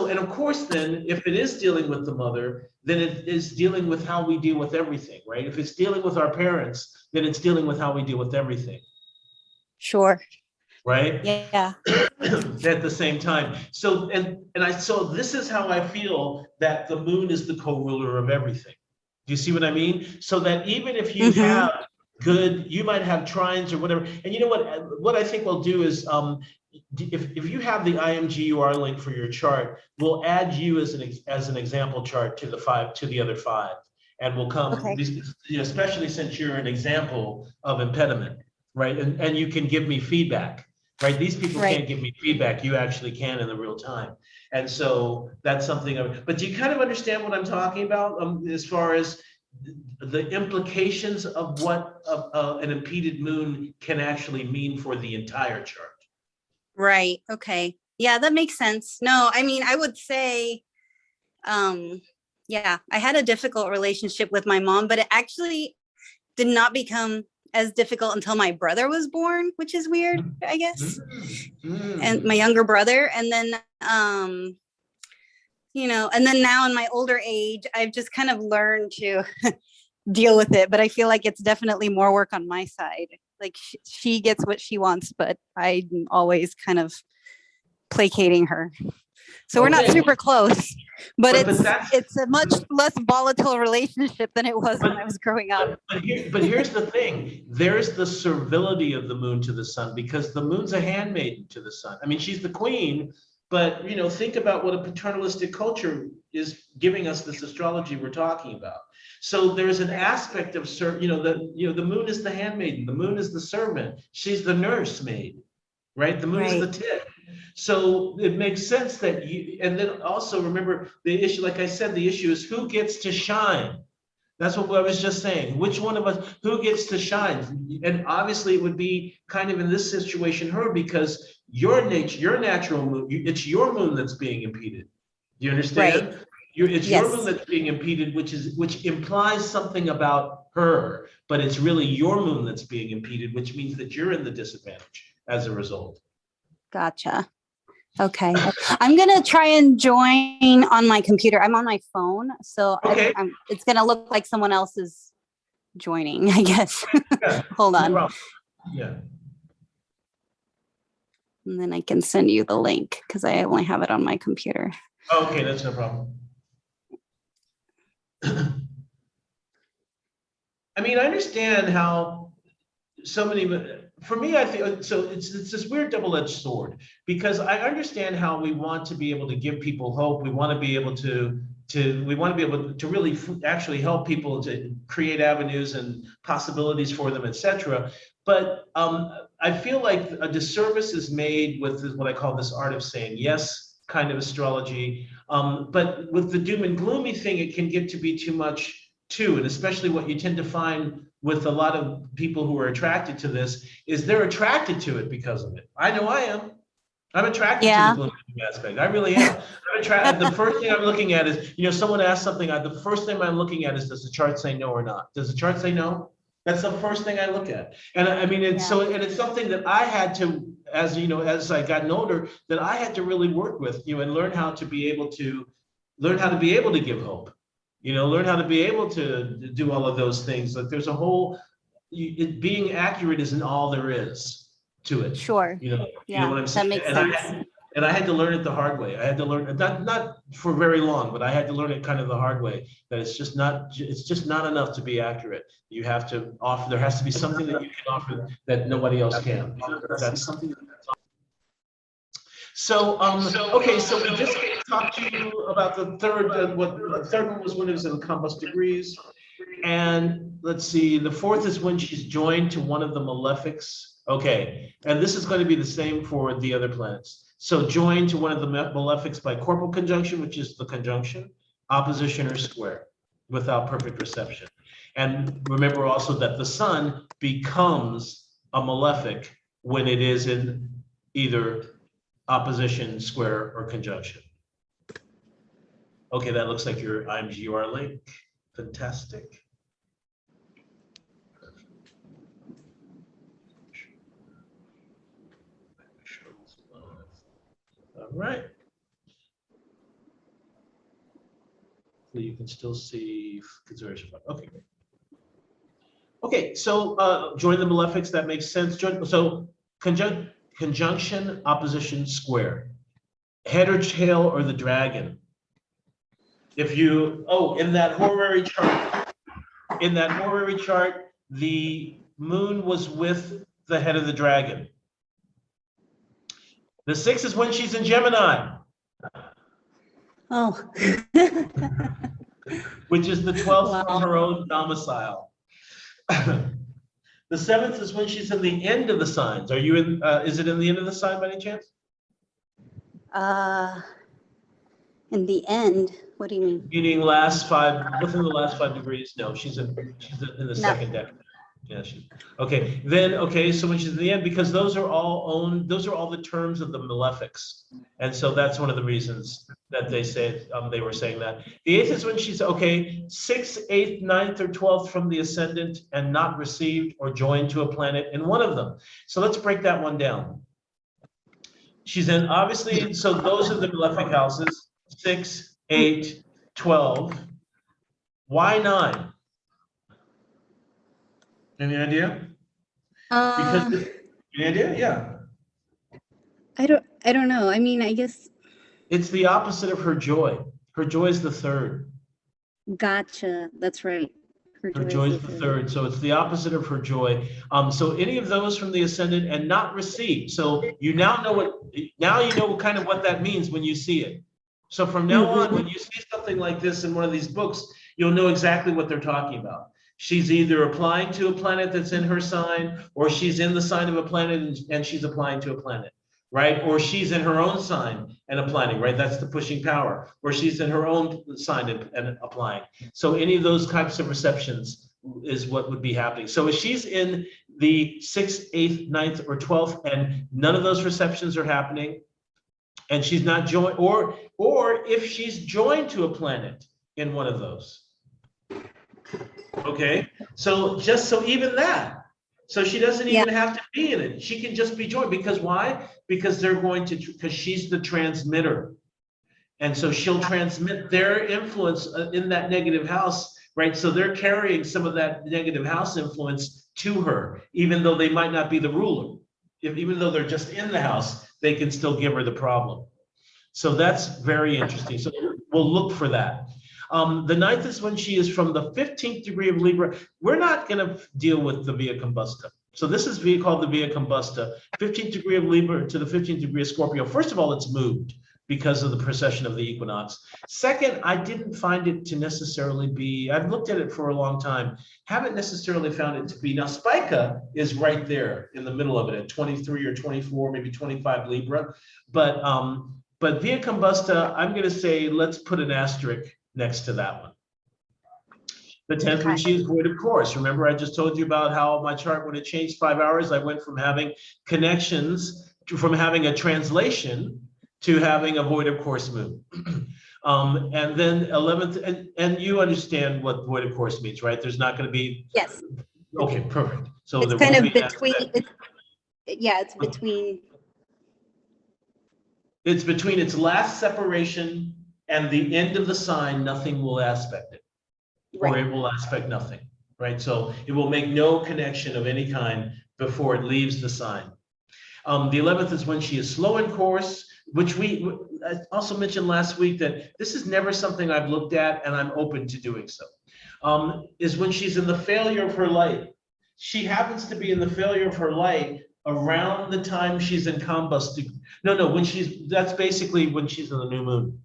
And of course, then if it is dealing with the mother, then it is dealing with how we deal with everything, right? If it's dealing with our parents, then it's dealing with how we deal with everything. Sure. Right? Yeah. At the same time. So this is how I feel that the moon is the co-ruler of everything. Do you see what I mean? So that even if you have you might have trines or whatever. And you know what I think we'll do is if you have the IMGUR link for your chart, we'll add you as an example chart to the other 5. And we'll come, especially since you're an example of impediment, right? And you can give me feedback. Right, these people can't give me feedback. You actually can in the real time, and so that's something. But do you kind of understand what I'm talking about as far as the implications of what an impeded moon can actually mean for the entire chart? Right. Okay. Yeah, that makes sense. No, I mean, I would say, yeah, I had a difficult relationship with my mom, but it actually did not become as difficult until my brother was born, which is weird, I guess. And my younger brother. And then, and then now in my older age, I've just kind of learned to deal with it. But I feel like it's definitely more work on my side. Like she gets what she wants, but I'm always kind of placating her. So we're not Okay. super close, but that's- it's a much less volatile relationship than it was when I was growing up. But here's the thing. There's the servility of the moon to the sun, because the moon's a handmaiden to the sun. I mean, she's the queen, but think about what a paternalistic culture is giving us this astrology we're talking about. So there's an aspect of the moon is the handmaiden, the moon is the servant, she's the nursemaid, right? The moon is the tit. So it makes sense that and then also remember the issue, like I said, the issue is who gets to shine. That's what I was just saying. Which one of us, who gets to shine? And obviously it would be kind of in this situation her, because your natural moon, it's your moon that's being impeded. Do you understand? Right. It's your moon that's being impeded, which implies something about her, but it's really your moon that's being impeded, which means that you're in the disadvantage as a result. Gotcha. Okay. I'm going to try and join on my computer. I'm on my phone, so Okay. it's going to look like someone else is joining, I guess. Yeah, Hold no on. problem. Yeah. And then I can send you the link because I only have it on my computer. Okay, that's no problem. I mean, I understand how so many, for me, I feel, so it's this weird double-edged sword, because I understand how we want to be able to give people hope. We want to be able to really actually help people to create avenues and possibilities for them, etc. But I feel like a disservice is made with what I call this art of saying yes kind of astrology. But with the doom and gloomy thing, it can get to be too much too. And especially what you tend to find with a lot of people who are attracted to this is they're attracted to it because of it. I know I am. I'm attracted to the gloomy aspect. I really am. The first thing I'm looking at is, someone asked something, the first thing I'm looking at is, does the chart say no or not? Does the chart say no? That's the first thing I look at. And I mean, it's something that I had to, as I gotten older, that I had to really work with, and learn how to be able to give hope, learn how to be able to do all of those things. Like there's a whole, being accurate isn't all there is to it. Sure. You know what I'm saying? That makes sense. And I had to learn it the hard way. I had to learn, not for very long, but I had to learn it kind of the hard way, that it's just not enough to be accurate. You have to offer, there has to be something that you can offer that nobody else can. That's something. So, okay, so we just talked to you about the third, the third one was when it was in compass degrees. And let's see, the fourth is when she's joined to one of the malefics. Okay, and this is going to be the same for the other planets. So joined to one of the malefics by corporal conjunction, which is the conjunction, opposition, or square, without perfect reception. And remember also that the sun becomes a malefic when it is in either opposition, square, or conjunction. Okay, that looks like your IMGR link. Fantastic. All right. So you can still see consideration. Okay, great. Okay, so join the malefics, that makes sense. So conjunction, opposition, square. Head or tail or the dragon. If you, in that horary chart, the moon was with the head of the dragon. The 6 is when she's in Gemini. Oh. Which is the 12th from her own domicile. The 7th is when she's in the end of the signs. Are you in, is it in the end of the sign by any chance? In the end, what do you mean? Meaning within the last 5 degrees? No, she's in the second decan. Yeah, okay. Then, so when she's in the end, because those are all the terms of the malefics. And so that's one of the reasons that they say, they were saying that. The 8th is when she's, 6th, 8th, 9th, or 12th from the ascendant and not received or joined to a planet in one of them. So let's break that one down. She's in, obviously, so those are the malefic houses, 6, 8, 12. Why 9? Any idea? Any idea? Yeah. I don't know. I mean, I guess It's the opposite of her joy. Her joy is the third. Gotcha. That's right. Her joy is the third. So it's the opposite of her joy. So any of those from the ascendant and not received. So you now know kind of what that means when you see it. So from now on, when you see something like this in one of these books, you'll know exactly what they're talking about. She's either applying to a planet that's in her sign, or she's in the sign of a planet and she's applying to a planet, right? Or she's in her own sign and applying, right? That's the pushing power. Or she's in her own sign and applying. So any of those types of receptions is what would be happening. So if she's in the 6th, 8th, 9th, or 12th, and none of those receptions are happening, and she's not joined, or if she's joined to a planet in one of those. Okay, so even that. So she doesn't even have to be in it. She can just be joined. Because why? Because because she's the transmitter. And so she'll transmit their influence in that negative house, right? So they're carrying some of that negative house influence to her, even though they might not be the ruler. Even though they're just in the house, they can still give her the problem. So that's very interesting. So we'll look for that. The 9th is when she is from the 15th degree of Libra. We're not going to deal with the Via Combusta. So this is called the Via Combusta, 15th degree of Libra to the 15th degree of Scorpio. First of all, it's moved because of the precession of the equinox. Second, I didn't find it to necessarily be, I've looked at it for a long time, haven't necessarily found it to be. Now, Spica is right there in the middle of it at 23 or 24, maybe 25 Libra. But Via Combusta, I'm going to say, let's put an asterisk next to that one. The 10th, when she is void of course. Remember, I just told you about how my chart, when it changed 5 hours, I went from having connections, from having a translation to having a void of course moon. And then 11th, and you understand what void of course means, right? There's not going to be. Yes. Okay, perfect. So it's kind of between. It's between. It's between its last separation and the end of the sign. Nothing will aspect it, right. Or it will aspect nothing, right? So it will make no connection of any kind before it leaves the sign. The 11th is when she is slow in course, which I also mentioned last week that this is never something I've looked at, and I'm open to doing so, is when she's in the failure of her light. She happens to be in the failure of her light around the time she's in combust. That's basically when she's in the new moon.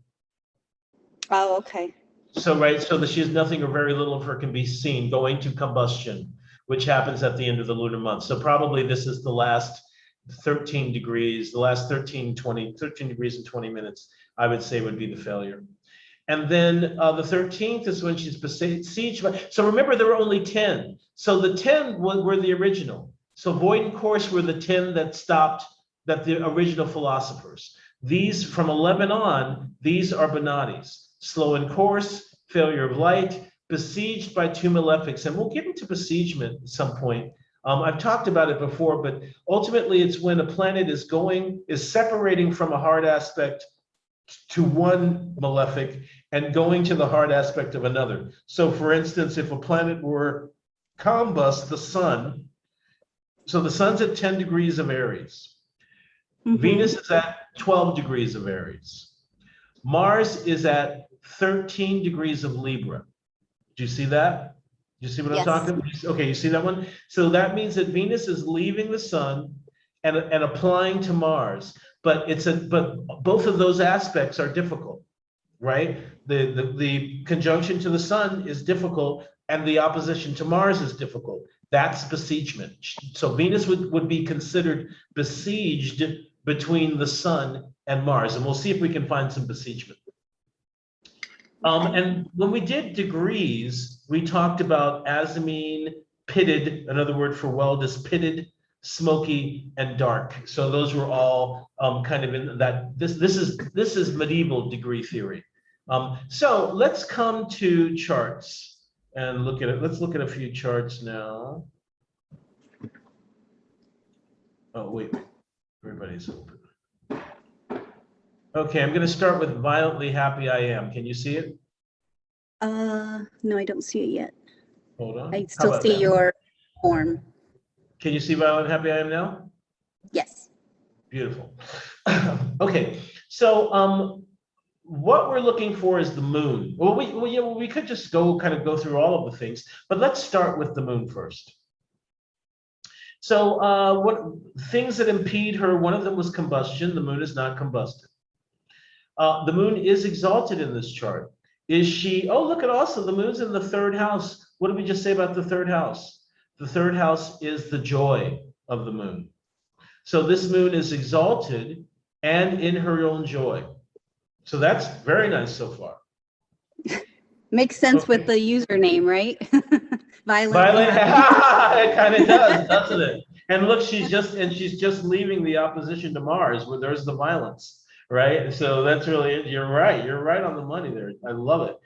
Oh, okay. So, right, so that she has nothing or very little of her can be seen going to combustion, which happens at the end of the lunar month. So probably this is the last 13 degrees, the last 13 degrees and 20 minutes, I would say would be the failure. And then the 13th is when she's besieged by, so remember there were only 10. So the 10 were the original. So void and course were the 10 that stopped, that the original philosophers. These from 11 on, these are Bonatis. Slow in course, failure of light, besieged by two malefics. And we'll get into besiegement at some point. I've talked about it before, but ultimately it's when a planet is separating from a hard aspect to one malefic and going to the hard aspect of another. So for instance, if a planet were combust, the sun, so the sun's at 10 degrees of Aries. Mm-hmm. Venus is at 12 degrees of Aries. Mars is at 13 degrees of Libra. Do you see that? You see what I'm talking about? Okay, you see that one? So that means that Venus is leaving the sun and applying to Mars, but both of those aspects are difficult, right? The conjunction to the sun is difficult, and the opposition to Mars is difficult. That's besiegement. So Venus would be considered besieged between the sun and Mars, and we'll see if we can find some besiegement. And when we did degrees, we talked about azimine, pitted, another word for weld is pitted, smoky, and dark. So those were all kind of in that. This is medieval degree theory. So let's come to charts and look at it. Let's look at a few charts now. Oh wait, everybody's open. Okay, I'm going to start with violently happy I am. Can you see it? No, I don't see it yet. Hold on. I still see your form. Can you see violent happy I am now? Yes. Beautiful. Okay, so what we're looking for is the moon. Well, we could just go through all of the things, but let's start with the moon first. So what things that impede her, one of them was combustion. The moon is not combusted. The moon is exalted in this chart. Is she, oh, look at also the moon's in the third house. What did we just say about the third house? The third house is the joy of the moon. So this moon is exalted and in her own joy. So that's very nice so far. Makes sense with the username, right? Violent. It kind of does, doesn't it? And look, she's just leaving the opposition to Mars, where there's the violence, right? So that's really, you're right on the money there. I love it.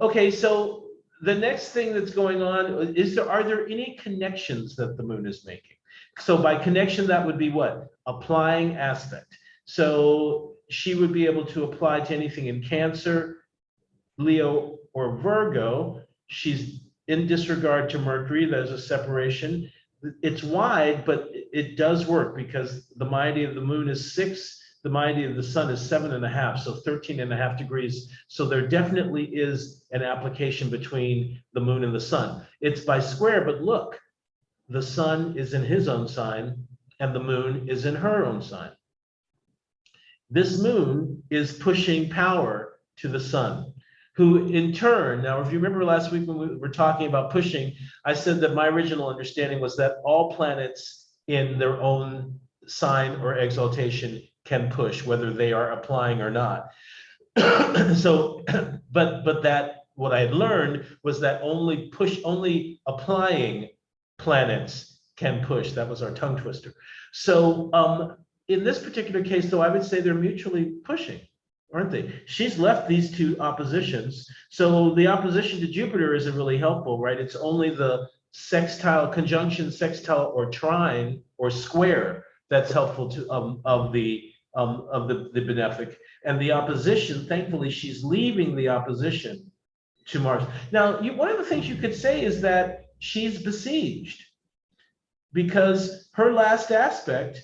Okay, so the next thing that's going on is are there any connections that the moon is making? So by connection, that would be what? Applying aspect. So she would be able to apply to anything in Cancer, Leo, or Virgo. She's in disregard to Mercury. There's a separation. It's wide, but it does work because the moiety of the moon is 6. The moiety of the sun is 7.5, so 13.5 degrees. So there definitely is an application between the moon and the sun. It's by square, but look, the sun is in his own sign and the moon is in her own sign. This moon is pushing power to the sun, who in turn, now if you remember last week when we were talking about pushing, I said that my original understanding was that all planets in their own sign or exaltation can push, whether they are applying or not. So, but that what I had learned was that only applying planets can push. That was our tongue twister. So in this particular case, though, I would say they're mutually pushing, aren't they? She's left these two oppositions. So the opposition to Jupiter isn't really helpful, right? It's only the sextile, conjunction, sextile, or trine, or square that's helpful to of the benefic. And the opposition, thankfully, she's leaving the opposition to Mars. Now, one of the things you could say is that she's besieged because her last aspect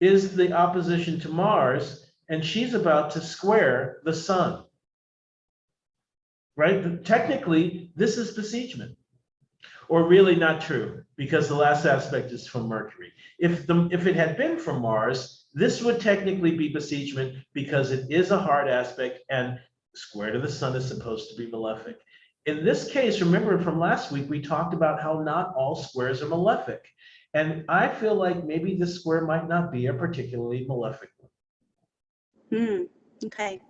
is the opposition to Mars, and she's about to square the sun, right? But technically, this is besiegement, or really not true, because the last aspect is from Mercury. If it had been from Mars, this would technically be besiegement because it is a hard aspect, and square to the sun is supposed to be malefic. In this case, remember from last week, we talked about how not all squares are malefic. And I feel like maybe this square might not be a particularly malefic one. Okay.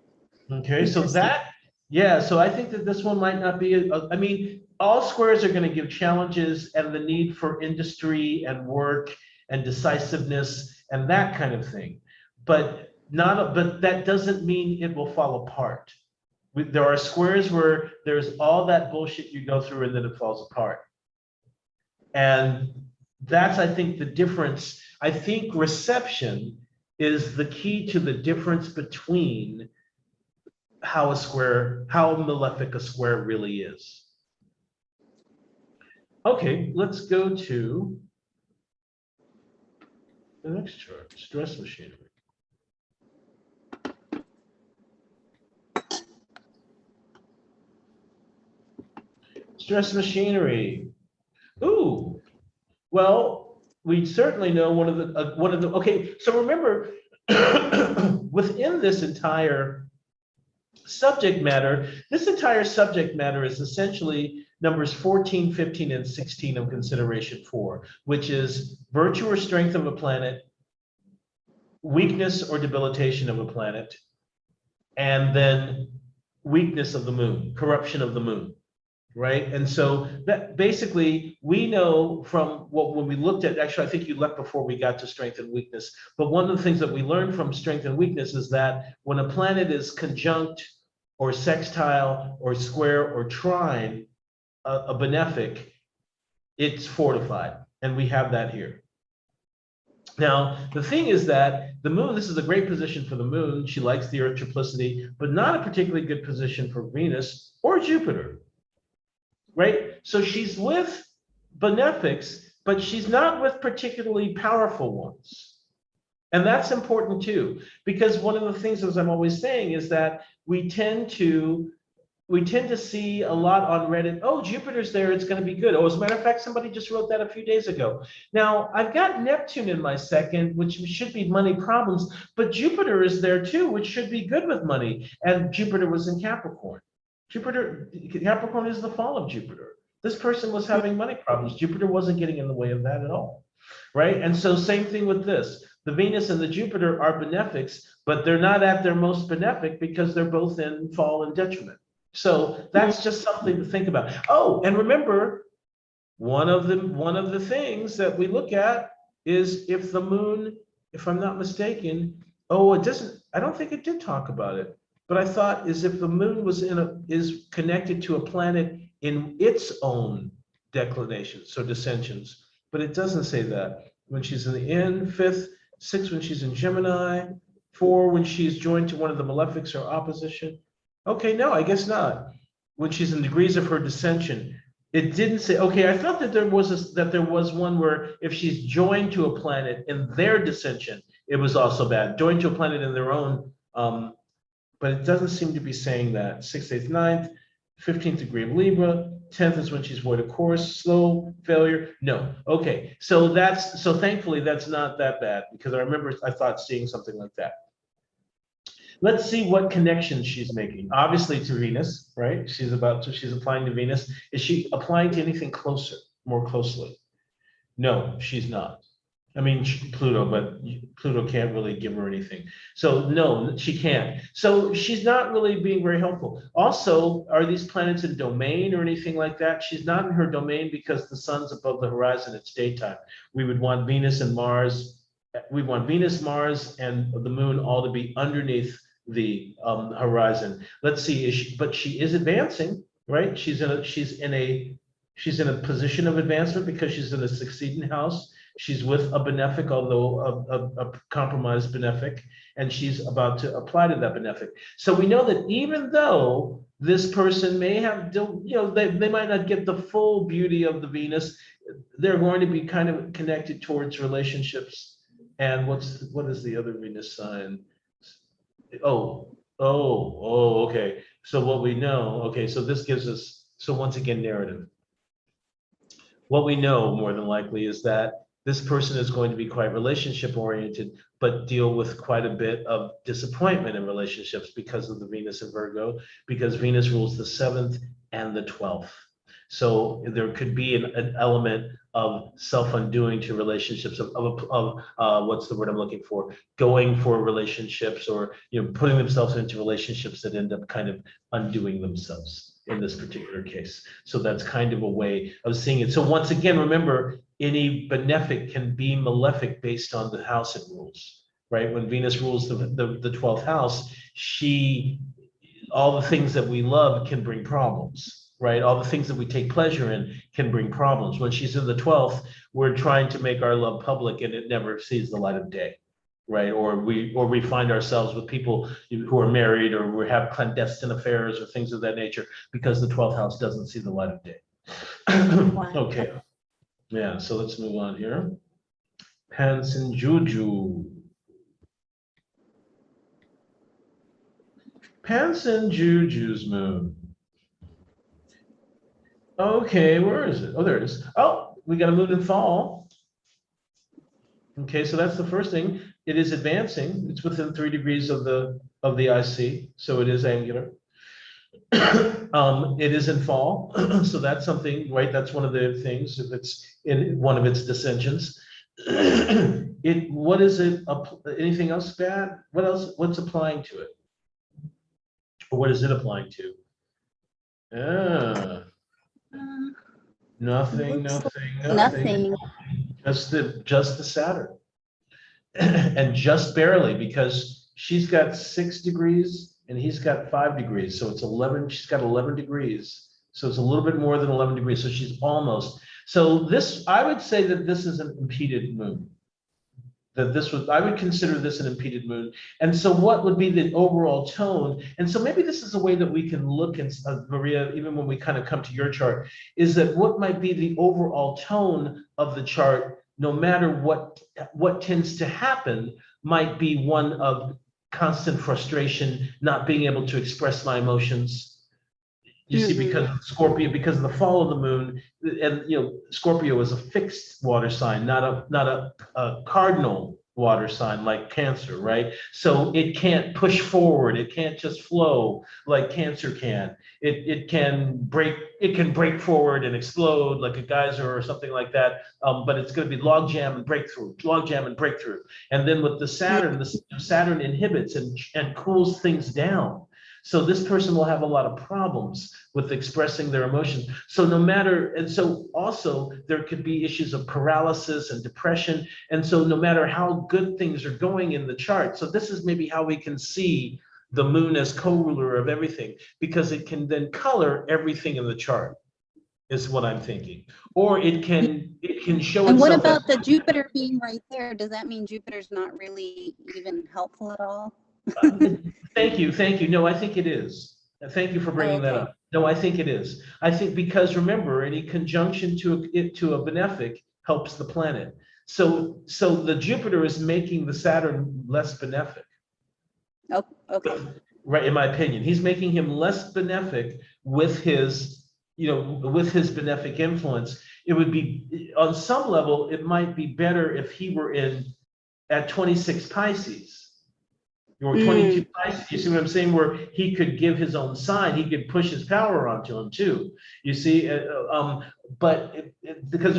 Okay, so so I think that this one might not be, I mean, all squares are going to give challenges and the need for industry and work and decisiveness and that kind of thing. But that doesn't mean it will fall apart. There are squares where there's all that bullshit you go through and then it falls apart. And that's, I think, the difference. I think reception is the key to the difference between how malefic a square really is. Okay, let's go to the next chart, stress machinery. Stress machinery. Ooh, well, we certainly know one of the. Okay, so remember, within this entire subject matter, this entire subject matter is essentially numbers 14, 15, and 16 of consideration 4, which is virtue or strength of a planet, weakness or debilitation of a planet, and then weakness of the moon, corruption of the moon. Right. And so that basically we know from when we looked at, actually, I think you left before we got to strength and weakness. But one of the things that we learned from strength and weakness is that when a planet is conjunct or sextile or square or trine, a benefic, it's fortified. And we have that here. Now, the thing is that the moon, this is a great position for the moon. She likes the Earth triplicity, but not a particularly good position for Venus or Jupiter. Right? So she's with benefics, but she's not with particularly powerful ones. And that's important too, because one of the things, as I'm always saying, is that we tend to see a lot on Reddit, oh, Jupiter's there, it's going to be good. Oh, as a matter of fact, somebody just wrote that a few days ago. Now, I've got Neptune in my second, which should be money problems, but Jupiter is there too, which should be good with money. And Jupiter was in Capricorn. Capricorn is the fall of Jupiter. This person was having money problems. Jupiter wasn't getting in the way of that at all, right? And so same thing with this. The Venus and the Jupiter are benefics, but they're not at their most benefic because they're both in fall and detriment. So that's just something to think about. Oh, and remember, one of the things that we look at is if the moon, if I'm not mistaken, oh, it doesn't, I don't think it did talk about it, but I thought is if the moon was is connected to a planet in its own declination, so dissensions, but it doesn't say that. When she's in the end, 5th, 6th when she's in Gemini, 4 when she's joined to one of the malefics or opposition. Okay, no, I guess not. When she's in degrees of her dissension, it didn't say. Okay, I thought that there was one where if she's joined to a planet in their dissension, it was also bad. Joined to a planet in their own, but it doesn't seem to be saying that. 6th, 8th, 9th, 15th degree of Libra. 10th is when she's void of course, slow, failure. No. Okay, so thankfully that's not that bad, because I thought seeing something like that. Let's see what connections she's making. Obviously to Venus, right? She's applying to Venus. Is she applying to anything closer, more closely? No, she's not. I mean, Pluto, but Pluto can't really give her anything. So no, she can't. So she's not really being very helpful. Also, are these planets in domain or anything like that? She's not in her domain because the sun's above the horizon, it's daytime. We would want Venus and Mars. We want Venus, Mars, and the moon all to be underneath the horizon. Let's see, but she is advancing, right? She's in a position of advancement because she's in a succeeding house. She's with a benefic, although a compromised benefic, and she's about to apply to that benefic. So we know that even though this person may have, they might not get the full beauty of the Venus, they're going to be kind of connected towards relationships. And what is the other Venus sign? Okay. So what we know, okay, so this gives us, so once again, narrative. What we know more than likely is that this person is going to be quite relationship oriented, but deal with quite a bit of disappointment in relationships because of the Venus in Virgo, because Venus rules the 7th and the 12th. So there could be an element of self-undoing to relationships, of what's the word I'm looking for? Going for relationships, or putting themselves into relationships that end up kind of undoing themselves in this particular case. So that's kind of a way of seeing it. So once again, remember, any benefic can be malefic based on the house it rules, right? When Venus rules the 12th house, all the things that we love can bring problems. Right, all the things that we take pleasure in can bring problems. When she's in the 12th, we're trying to make our love public, and it never sees the light of day, right? Or we find ourselves with people who are married, or we have clandestine affairs or things of that nature, because the 12th house doesn't see the light of day. Okay, yeah. So let's move on here. Pansin Juju. Pansin Juju's moon. Okay, where is it? Oh, there it is. Oh, we got a moon in fall. Okay, so that's the first thing. It is advancing. It's within 3 degrees of the IC, so it is angular. It is in fall, so that's something, right? That's one of the things. If it's in one of its dissensions. What is it? Anything else bad? What else? What's applying to it? Or what is it applying to? Nothing. Just the Saturn, and just barely, because she's got 6 degrees and he's got 5 degrees, so it's 11. She's got 11 degrees, so it's a little bit more than 11 degrees. So she's almost. So this, I would say that this is an impeded moon. I would consider this an impeded moon. And so what would be the overall tone? And so maybe this is a way that we can look, and Maria, even when we kind of come to your chart, is that what might be the overall tone of the chart no matter what tends to happen, might be one of constant frustration, not being able to express my emotions. You see, because of Scorpio, because of the fall of the moon, and Scorpio is a fixed water sign, not a cardinal water sign like Cancer, right? So it can't push forward, it can't just flow like Cancer can. It can break forward and explode like a geyser or something like that. But it's going to be log jam and breakthrough, log jam and breakthrough. And then with the Saturn inhibits and cools things down. So this person will have a lot of problems with expressing their emotions. So and so also there could be issues of paralysis and depression. And so no matter how good things are going in the chart, so this is maybe how we can see the moon as co-ruler of everything, because it can then color everything in the chart, is what I'm thinking. Or it can show itself. And what about the Jupiter being right there? Does that mean Jupiter's not really even helpful at all? Thank you. No, I think it is. Thank you for bringing that up. No, I think it is. I think because remember, any conjunction to a benefic helps the planet. So the Jupiter is making the Saturn less benefic. Oh, okay. Right, in my opinion, he's making him less benefic with his benefic influence. It would be, on some level, it might be better if he were at 26 Pisces. Or 22 Pisces, you see what I'm saying? Where he could give his own sign, he could push his power onto him too. You see, because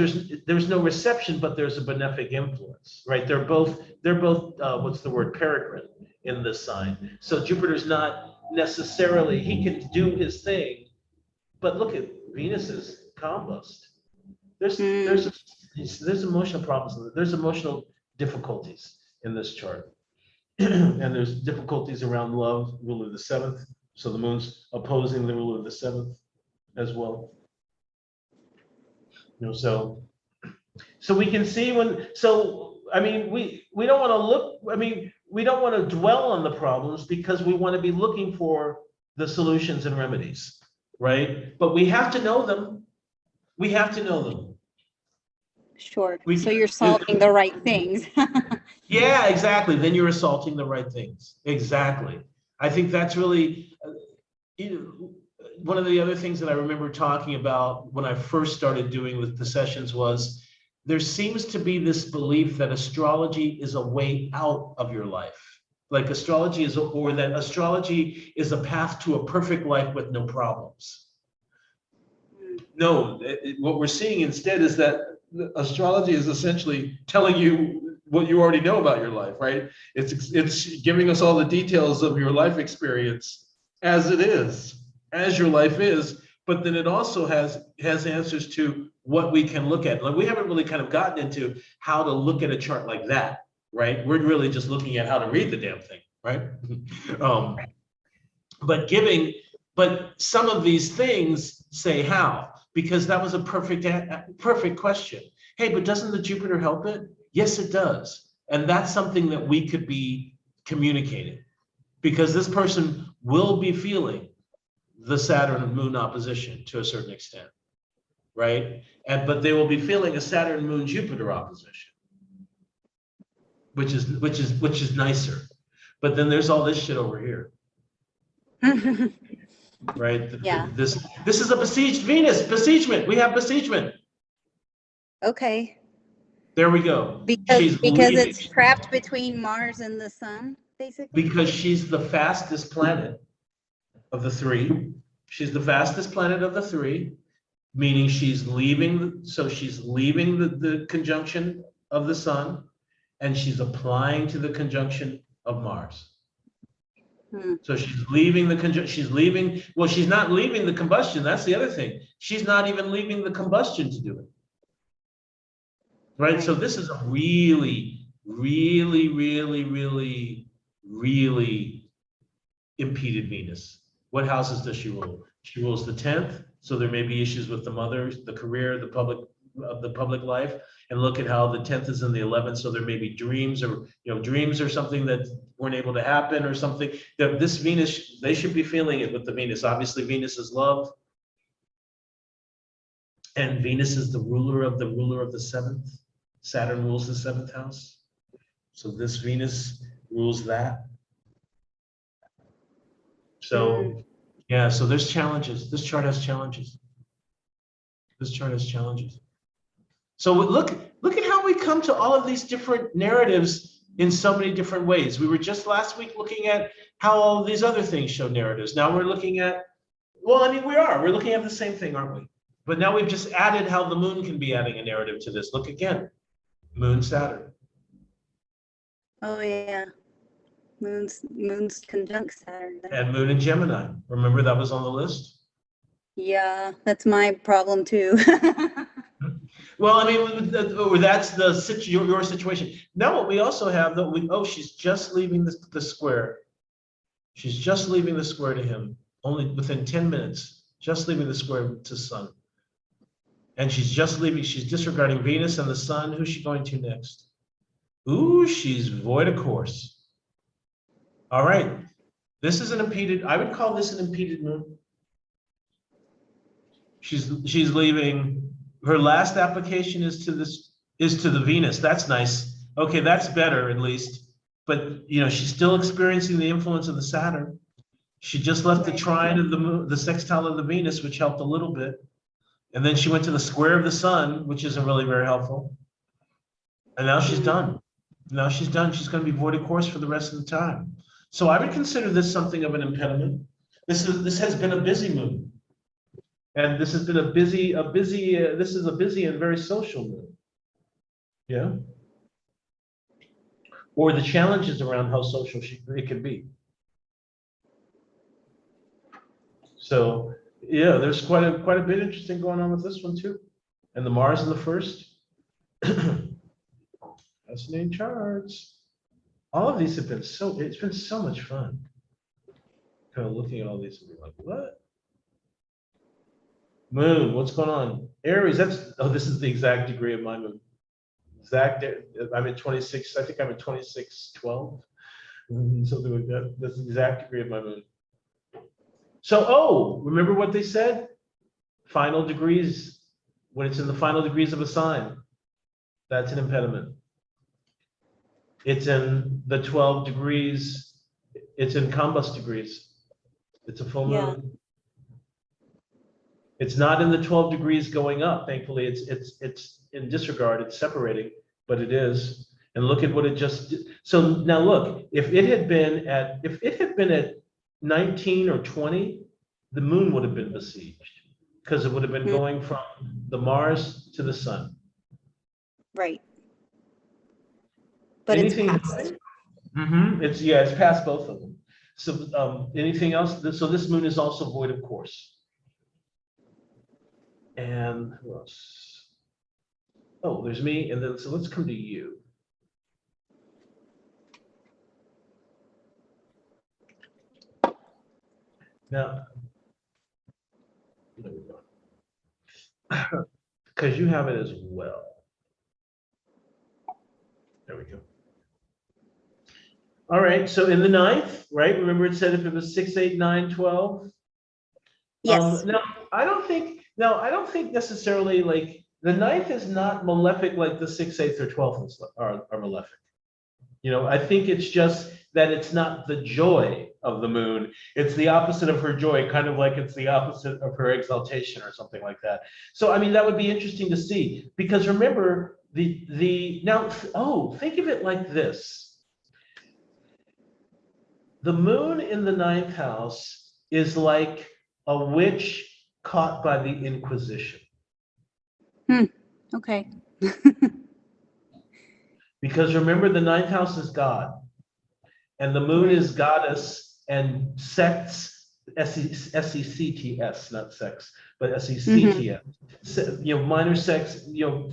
there's no reception, but there's a benefic influence, right? They're both what's the word, peregrine in this sign. So Jupiter's not necessarily, he can do his thing, but look at Venus's combust. There's emotional problems, there's emotional difficulties in this chart. And there's difficulties around love, ruler of the seventh. So the moon's opposing the ruler of the seventh as well. So we can see we don't want to look, we don't want to dwell on the problems because we want to be looking for the solutions and remedies, right? But we have to know them. We have to know them. Sure. So you're solving the right things. Yeah, exactly. Then you're assaulting the right things. Exactly. I think that's really one of the other things that I remember talking about when I first started doing the sessions was there seems to be this belief that astrology is a way out of your life. Like astrology is a path to a perfect life with no problems. No, what we're seeing instead is that astrology is essentially telling you what you already know about your life, right? It's giving us all the details of your life experience as it is, as your life is, but then it also has answers to what we can look at. Like we haven't really kind of gotten into how to look at a chart like that, right? We're really just looking at how to read the damn thing, right? But some of these things say how, because that was a perfect question. Hey, but doesn't the Jupiter help it? Yes, it does. And that's something that we could be communicating, because this person will be feeling the Saturn Moon opposition to a certain extent, right? But they will be feeling a Saturn Moon Jupiter opposition, which is nicer. But then there's all this shit over here. Right? Yeah. This is a besieged Venus, besiegement. We have besiegement. Okay. There we go. Because it's trapped between Mars and the Sun, basically. Because she's the fastest planet of the three. She's the fastest planet of the three, meaning she's leaving. So she's leaving the conjunction of the Sun, and she's applying to the conjunction of Mars. So she's leaving the conjunction. She's not leaving the combustion. That's the other thing. She's not even leaving the combustion to do it. Right. So this is a really, really, really, really, really impeded Venus. What houses does she rule? She rules the 10th. So there may be issues with the mother, the career, the public life. And look at how the 10th is in the 11th. So there may be dreams or something that weren't able to happen or something. This Venus, they should be feeling it with the Venus. Obviously, Venus is love. And Venus is the ruler of the 7th. Saturn rules the 7th house. So this Venus rules that. So, yeah, so there's challenges. This chart has challenges. This chart has challenges. So look at how we come to all of these different narratives in so many different ways. We were just last week looking at how all these other things show narratives. Now we're looking at, well, I mean, we're looking at the same thing, aren't we? But now we've just added how the moon can be adding a narrative to this. Look again, Moon, Saturn. Oh yeah. Moon's conjunct Saturn. And Moon in Gemini. Remember that was on the list? Yeah, that's my problem too. Well, I mean, that's your situation. Now what we also have, though, she's just leaving the square. She's just leaving the square to him, only within 10 minutes, just leaving the square to Sun. And she's disregarding Venus and the Sun. Who's she going to next? Ooh, she's void of course. All right. This is I would call this an impeded moon. She's leaving. Her last application is to the Venus. That's nice. Okay, that's better at least. But she's still experiencing the influence of the Saturn. She just left the trine of the sextile of the Venus, which helped a little bit. And then she went to the square of the Sun, which isn't really very helpful. And now she's done. Now she's done. She's going to be void of course for the rest of the time. So I would consider this something of an impediment. This has been a busy moon. And this has been this is a busy and very social moon. Yeah. Or the challenges around how social it can be. So yeah, there's quite a bit interesting going on with this one too. And the Mars in the first. Fascinating charts. All of these have been it's been so much fun. Kind of looking at all these and being like, what? Moon, what's going on? Aries, this is the exact degree of my moon. I'm at 26, I think I'm at 2612. Something like that. That's the exact degree of my moon. So, remember what they said? Final degrees, when it's in the final degrees of a sign, that's an impediment. It's in the 12 degrees, it's in combust degrees. It's a full moon. Yeah. It's not in the 12 degrees going up. Thankfully, it's in disregard. It's separating, but it is. And look at what it just did. So now look, if it had been at 19 or 20, the moon would have been besieged because it would have been going from the Mars to the Sun. Right. But it's past. It's past both of them. So anything else? So this moon is also void of course. And who else? Oh, there's me. And then, so let's come to you. Now, there we go. Because you have it as well. There we go. All right. So in the 9th, right? Remember it said if it was 6, 8, 9, 12? Yes. Now, I don't think necessarily like the 9th is not malefic like the 6th, 8th, or 12th are malefic. I think it's just that it's not the joy of the moon. It's the opposite of her joy, kind of like it's the opposite of her exaltation or something like that. So, I mean, that would be interesting to see because remember think of it like this. The moon in the 9th house is like a witch caught by the Inquisition. Okay. Because remember, the 9th house is God, and the moon is goddess and sects, S-E-C-T-S, not sex, but S-E-C-T-S. Minor sects,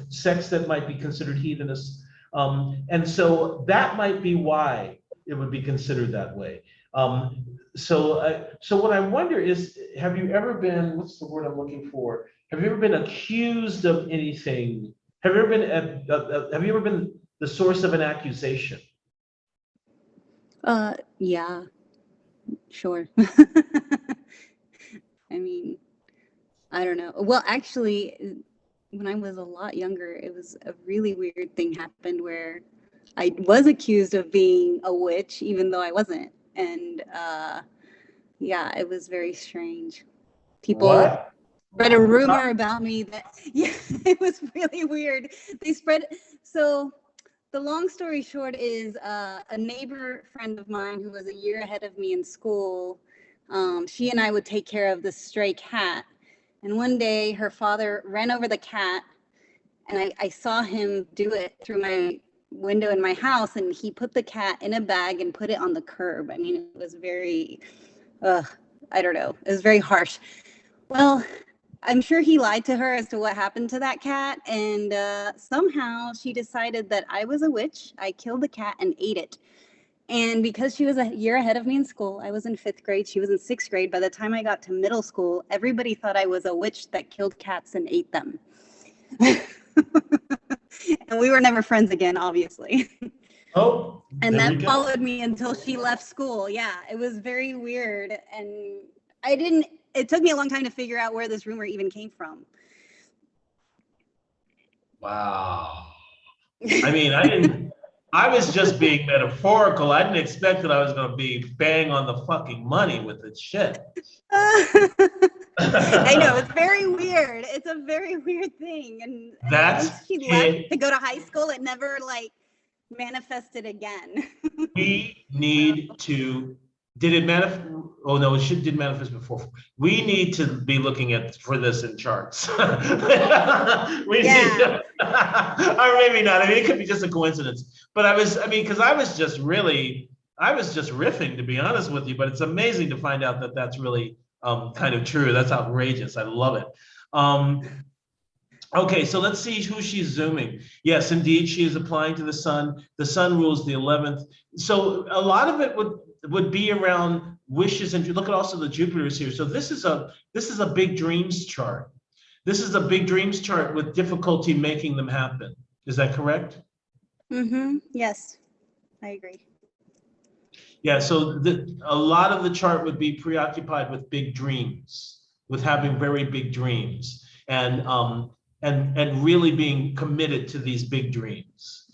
sects that might be considered heathenists. And so that might be why it would be considered that way. So what I wonder is, have you ever been, what's the word I'm looking for? Have you ever been accused of anything? Have you ever been the source of an accusation? Yeah, sure. I mean, I don't know. Well, actually, when I was a lot younger, it was a really weird thing happened where I was accused of being a witch, even though I wasn't. And yeah, it was very strange. People What? spread a rumor about me that, yeah, it was really weird. They spread, so the long story short is a neighbor friend of mine who was a year ahead of me in school, she and I would take care of this stray cat. And one day her father ran over the cat, and I saw him do it through my window in my house, and he put the cat in a bag and put it on the curb. I mean, it was very, I don't know, it was very harsh. Well, I'm sure he lied to her as to what happened to that cat, and somehow she decided that I was a witch. I killed the cat and ate it. And because she was a year ahead of me in school, I was in 5th grade, she was in 6th grade. By the time I got to middle school, everybody thought I was a witch that killed cats and ate them. And we were never friends again, obviously. Oh, and that followed me until she left school. Yeah, it was very weird. And it took me a long time to figure out where this rumor even came from. Wow. I mean, I was just being metaphorical. I didn't expect that I was going to be bang on the fucking money with this shit. I know, it's very weird. It's a very weird thing. And once she left to go to high school, it never like manifested again. We need to, did it manifest? Oh no, did manifest before. We need to be looking for this in charts. Need to, or maybe not. I mean, it could be just a coincidence. But because I was just riffing, to be honest with you. But it's amazing to find out that that's really kind of true. That's outrageous. I love it. Okay, so let's see who she's zooming. Yes, indeed, she is applying to the sun. The sun rules the 11th. So a lot of it would be around wishes, and you look at also the Jupiters here. So this is a big dreams chart. This is a big dreams chart with difficulty making them happen. Is that correct? Mm-hmm. Yes, I agree. Yeah, so a lot of the chart would be preoccupied with big dreams, with having very big dreams, and really being committed to these big dreams.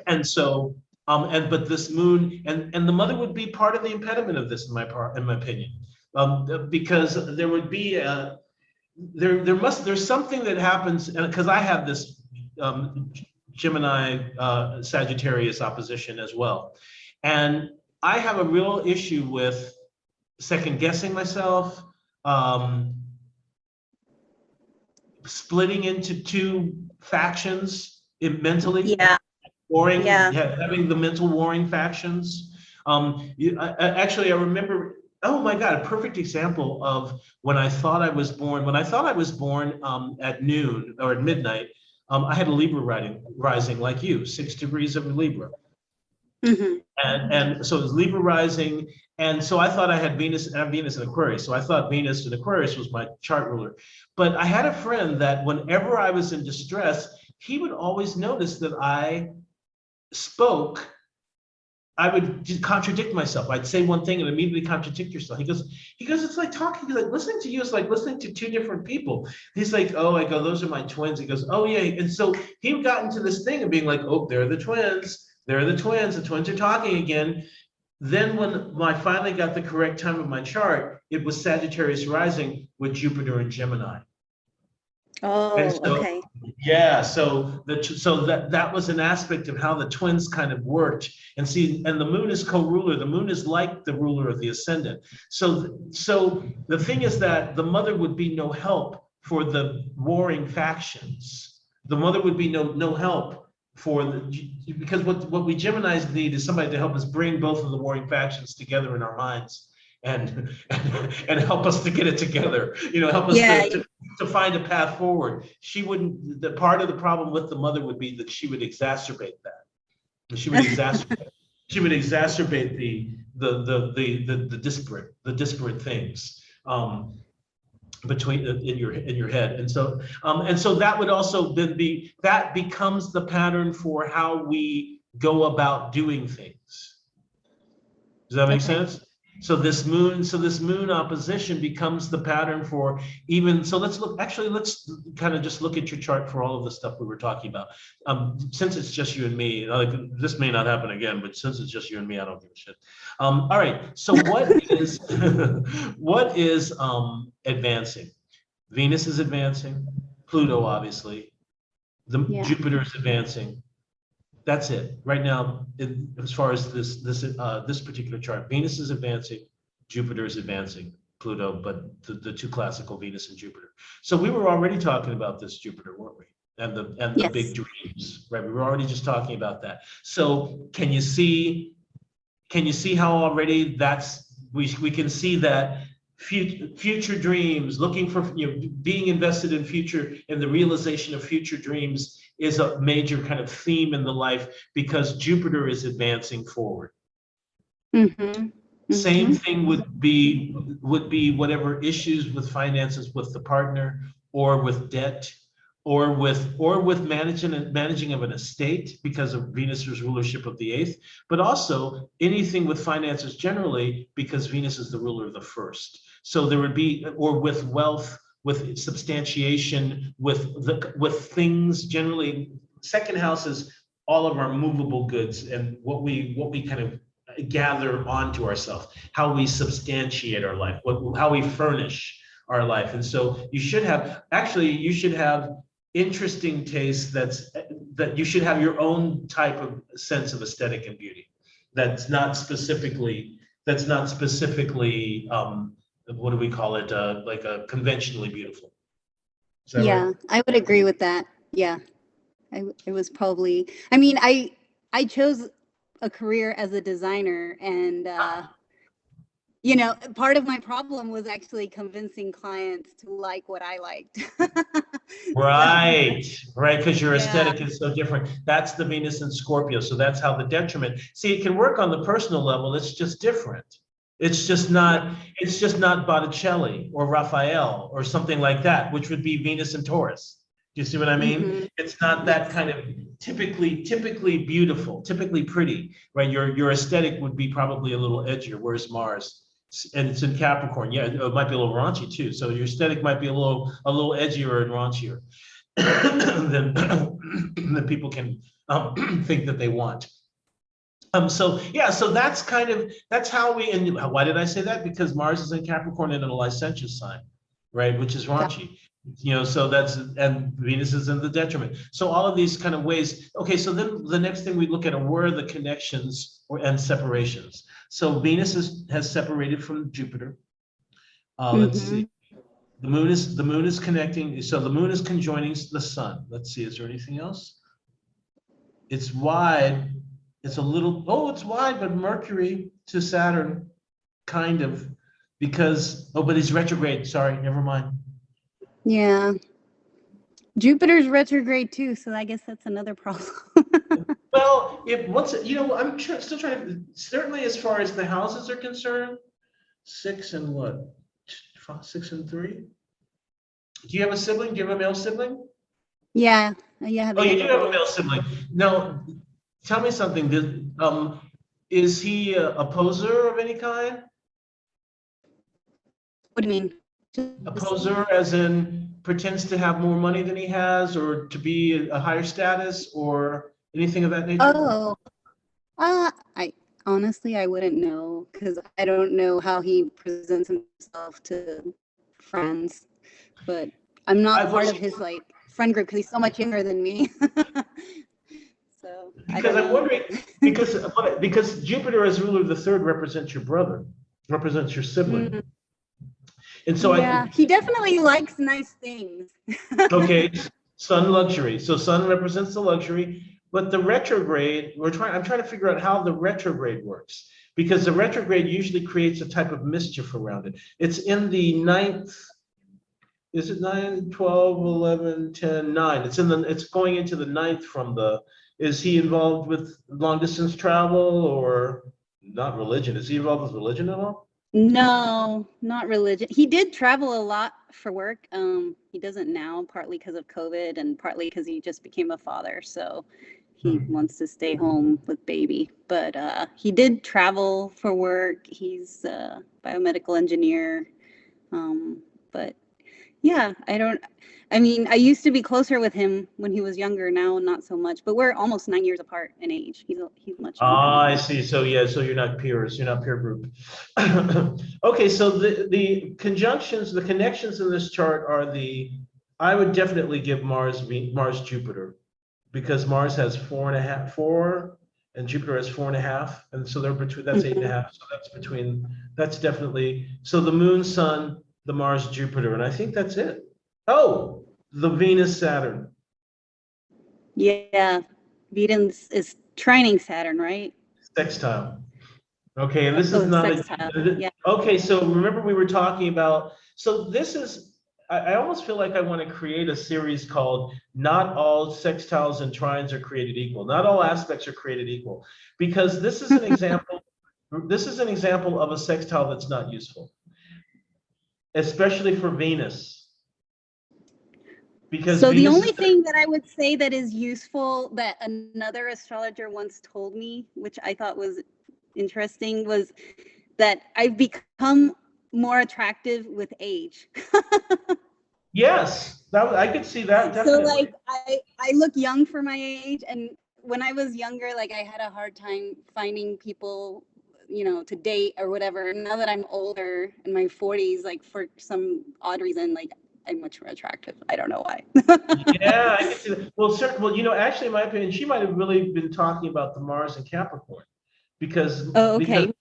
And so, but this moon and the mother would be part of the impediment of this, in my opinion, because there would be there's something that happens, and because I have this Gemini Sagittarius opposition as well, and I have a real issue with second guessing myself, splitting into two factions mentally. Yeah. Warring, having the mental warring factions. Actually, I remember, oh my God, a perfect example of when I thought I was born. When I thought I was born at noon or at midnight, I had a Libra rising like you, 6 degrees of Libra. Mm-hmm. And so it was Libra rising. And so I thought I had Venus in Aquarius. So I thought Venus in Aquarius was my chart ruler. But I had a friend that whenever I was in distress, he would always notice that I spoke, I would just contradict myself. I'd say one thing and immediately contradict yourself. He goes, it's like talking, he's like, listening to you is like listening to two different people. He's like, oh, I go, those are my twins. He goes, oh yeah. And so he got into this thing of being like, oh, they're the twins. The twins are talking again. Then when I finally got the correct time of my chart, it was Sagittarius rising with Jupiter and Gemini. Oh, okay. Yeah, so that was an aspect of how the twins kind of worked. And the moon is co-ruler. The moon is like the ruler of the ascendant. So the thing is that the mother would be no help for the warring factions. The mother would be no help because what we Geminis need is somebody to help us bring both of the warring factions together in our minds and help us to get it together, help us to find a path forward. The part of the problem with the mother would be that she would exacerbate that. She would exacerbate the disparate things between in your head. And so that would also then that becomes the pattern for how we go about doing things. Does that make sense? So this moon opposition becomes the pattern for even, so let's kind of just look at your chart for all of the stuff we were talking about. Since it's just you and me, like this may not happen again, but since it's just you and me, I don't give a shit. All right, so what is advancing? Venus is advancing, Pluto obviously, Jupiter is advancing. That's it right now. As far as this particular chart, Venus is advancing, Jupiter is advancing, Pluto, but the two classical, Venus and Jupiter. So we were already talking about this Jupiter, weren't we? And the big dreams, right? We were already just talking about that. So can you see how already we can see that future dreams, looking for, being invested in the realization of future dreams is a major kind of theme in the life because Jupiter is advancing forward. Same thing would be whatever issues with finances with the partner, or with debt, or with managing of an estate because of Venus's rulership of the 8th, but also anything with finances generally because Venus is the ruler of the 1st. So there would be, or with wealth, with substantiation, with things generally. Second house is all of our movable goods and what we kind of gather onto ourselves, how we substantiate our life, how we furnish our life. And so you should have interesting tastes, that you should have your own type of sense of aesthetic and beauty that's not specifically what do we call it, like a conventionally beautiful. Right? I would agree with that. It was probably, I mean, I chose a career as a designer, and part of my problem was actually convincing clients to like what I liked. Right, because your aesthetic is so different. That's the Venus in Scorpio, so that's how the detriment. See, it can work on the personal level, it's just different. It's just not Botticelli or Raphael or something like that, which would be Venus and Taurus. Do you see what I mean? It's not that kind of typically beautiful, typically pretty, right? Your aesthetic would be probably a little edgier, whereas Mars, and it's in Capricorn. Yeah, it might be a little raunchy too. So your aesthetic might be a little edgier and raunchier than people can think that they want. So that's how we end. Why did I say that? Because Mars is in Capricorn and in a licentious sign, right? Which is raunchy. So and Venus is in the detriment. So all of these kind of ways. Okay, so then the next thing we look at are where are the connections and separations. So Venus has separated from Jupiter. Let's see. The moon is connecting. So the moon is conjoining the sun. Let's see. Is there anything else? It's wide. It's a little. It's wide, but Mercury to Saturn, kind of, because but he's retrograde. Sorry, never mind. Yeah, Jupiter's retrograde too, so I guess that's another problem. Well, I'm still trying to, certainly as far as the houses are concerned, 6 and 3. Do you have a sibling? Do you have a male sibling? Yeah. Oh, you do have a male sibling. Now, tell me something. Is he a poser of any kind? What do you mean? A poser as in pretends to have more money than he has, or to be a higher status, or anything of that nature? I honestly, I wouldn't know, because I don't know how he presents himself to friends, but I'm not part of his friend group because he's so much younger than me. So because I'm wondering, because Jupiter as ruler of the 3rd represents your brother, represents your sibling. And so he definitely likes nice things. Okay, sun luxury. So sun represents the luxury, but the retrograde, I'm trying to figure out how the retrograde works, because the retrograde usually creates a type of mischief around it. It's in the 9th. Is it 9, 12, 11, 10, 9? It's going into the 9th from the. Is he involved with long distance travel or not religion? Is he involved with religion at all? No, not religion. He did travel a lot for work. He doesn't now, partly because of COVID and partly because he just became a father. So he wants to stay home with baby. But he did travel for work. He's a biomedical engineer. But yeah, I mean, I used to be closer with him when he was younger. Now, not so much. But we're almost 9 years apart in age. He's much younger. Ah, I see. So yeah, so you're not peers. You're not peer group. Okay, so the conjunctions, the connections in this chart are I would definitely give Mars Jupiter, because Mars has 4.5, and Jupiter has 4.5, and so they're between. That's 8.5. So that's definitely. So the Moon, Sun, the Mars, Jupiter, and I think that's it. Oh, the Venus, Saturn. Yeah, Venus is trining Saturn, right? Sextile. Okay, and this is not sextile. Yeah. Okay, so remember we were talking about, so this is, I almost feel like I want to create a series called Not All Sextiles and Trines Are Created Equal. Not all aspects are created equal, because this is an example, this is an example of a sextile that's not useful, especially for Venus. Because so Venus the only thing that I would say that is useful that another astrologer once told me, which I thought was interesting, was that I've become more attractive with age. Yes, I could see that definitely. So like I look young for my age, and when I was younger, like I had a hard time finding people, you know, to date or whatever. Now that I'm older, in my 40s, like for some odd reason, like I'm much more attractive. I don't know why. Yeah, I can see that. Well, you know, actually, in my opinion, she might have really been talking about the Mars and Capricorn, because okay,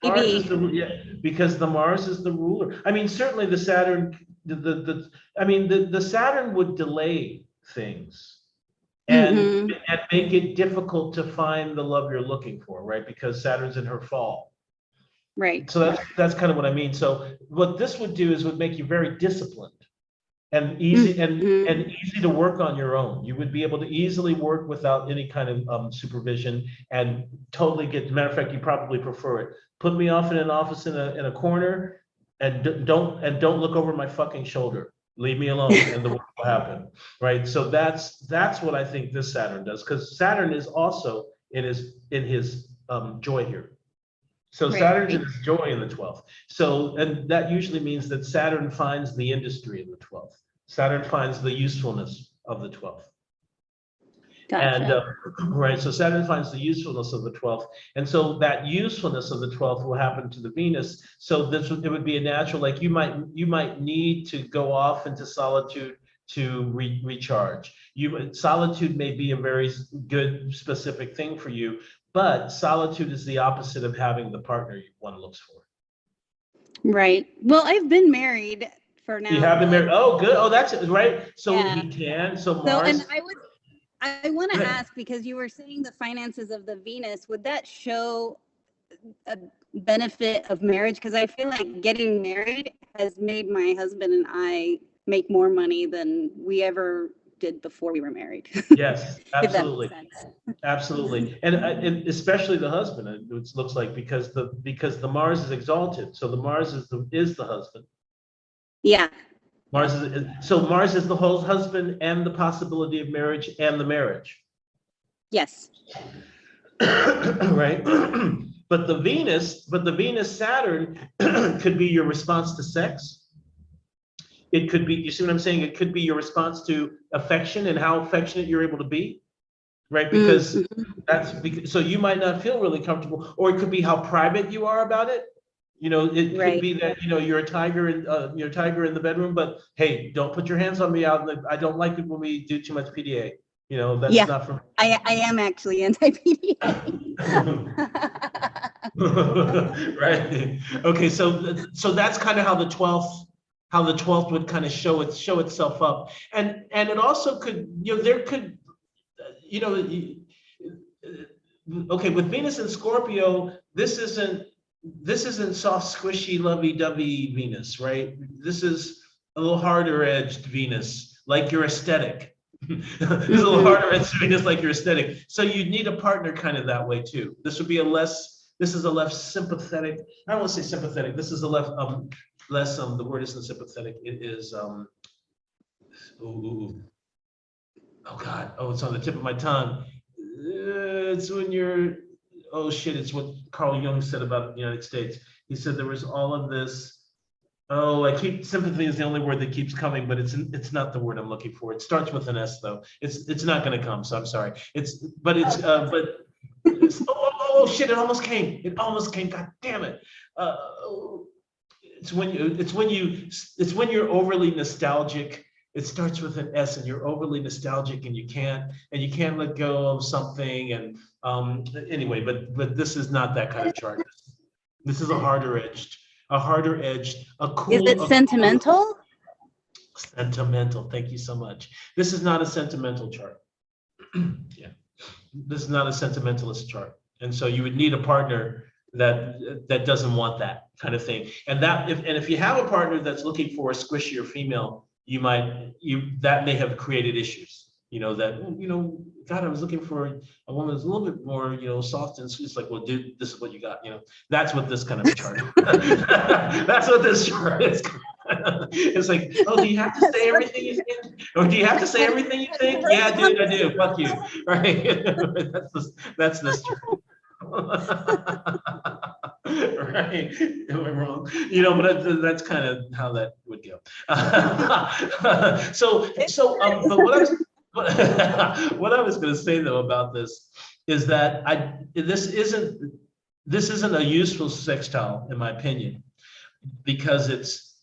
because the Mars is the ruler. I mean, certainly the Saturn, the Saturn would delay things and make it difficult to find the love you're looking for, right? Because Saturn's in her fall. Right. So that's kind of what I mean. So what this would do is would make you very disciplined and easy and easy to work on your own. You would be able to easily work without any kind of supervision and totally get. Matter of fact, you probably prefer it. Put me off in an office in a corner, and don't look over my fucking shoulder. Leave me alone, and the work will happen. Right. So that's what I think this Saturn does, because Saturn is also in his joy here. So Saturn's in his joy in the 12th. So, and that usually means that Saturn finds the industry in the 12th. Saturn finds the usefulness of the 12th. Gotcha. And right, so Saturn finds the usefulness of the 12th. And so that usefulness of the 12th will happen to the Venus. So it would be a natural, like you might need to go off into solitude to recharge. Solitude may be a very good specific thing for you, but solitude is the opposite of having the partner one looks for. Right. Well, I've been married for now. You have been married. Oh, good. Oh, that's right. So he can. So Mars. So, and I want to ask, because you were saying the finances of the Venus, would that show a benefit of marriage? Because I feel like getting married has made my husband and I make more money than we ever did before we were married. Yes, absolutely. Absolutely. And especially the husband, it looks like, because the Mars is exalted. So the Mars is the husband. Yeah. Mars is the whole husband and the possibility of marriage and the marriage. Yes. Right. But the Venus Saturn could be your response to sex. It could be, you see what I'm saying? It could be your response to affection and how affectionate you're able to be, right? Because so you might not feel really comfortable, or it could be how private you are about it. You know, it could be that, you know, you're a tiger in the bedroom, but hey, don't put your hands on me out. I don't like it when we do too much PDA. You know, that's not for me. I am actually anti-PDA. Right. Okay. So that's kind of how the 12th would kind of show itself up. And it also could, you know, there could, you know, okay, with Venus and Scorpio, this isn't soft, squishy, lovey-dovey Venus, right? This is a little harder edged Venus, like your aesthetic. This is a little harder edged Venus, like your aesthetic. So you need a partner kind of that way too. This is a less sympathetic. I don't want to say sympathetic. This is a less the word isn't sympathetic. It is oh God, oh, it's on the tip of my tongue. It's when you're, oh shit, it's what Carl Jung said about the United States. He said there was all of this, sympathy is the only word that keeps coming, but it's not the word I'm looking for. It starts with an S though. It's not gonna come, so I'm sorry. Oh shit, it almost came. God damn it. It's when you're overly nostalgic. It starts with an S and you're overly nostalgic and you can't let go of something. And anyway, but this is not that kind of chart. This is a harder edged, a cool. Is it sentimental? Sentimental. Thank you so much. This is not a sentimental chart. Yeah, this is not a sentimentalist chart. And so you would need a partner that doesn't want that kind of thing. And if you have a partner that's looking for a squishier female, that may have created issues. God, I was looking for a woman that's a little bit more, soft and sweet. It's like, well, dude, this is what you got. That's what this kind of a chart. That's what this chart is. It's like, oh, do you have to say everything you think? Or do you have to say everything you think? Yeah, dude, I do. Fuck you. Right? That's this chart. Right? Am I wrong? But that's kind of how that would go. But what I was going to say though about this is that this isn't a useful sextile in my opinion, because it's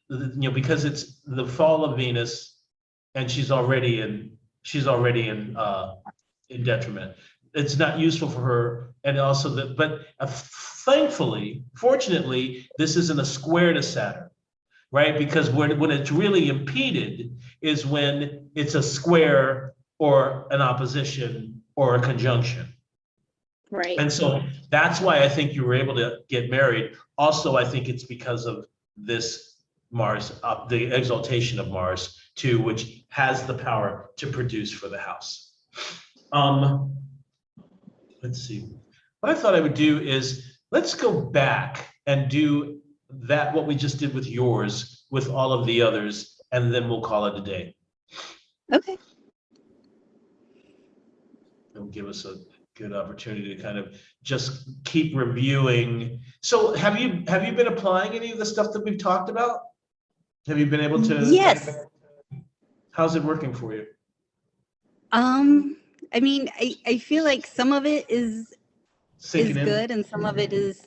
the fall of Venus and she's already in detriment. It's not useful for her, and also fortunately, this isn't a square to Saturn, right? Because when it's really impeded is when it's a square or an opposition or a conjunction. Right. And so that's why I think you were able to get married. Also, I think it's because of this Mars, the exaltation of Mars too, which has the power to produce for the house. Let's see. What I thought I would do is let's go back and do what we just did with yours with all of the others, and then we'll call it a day. Okay. It'll give us a good opportunity to kind of just keep reviewing. So have you been applying any of the stuff that we've talked about? Have you been able to? Yes. How's it working for you? I mean, I feel like some of it is good and some of it is,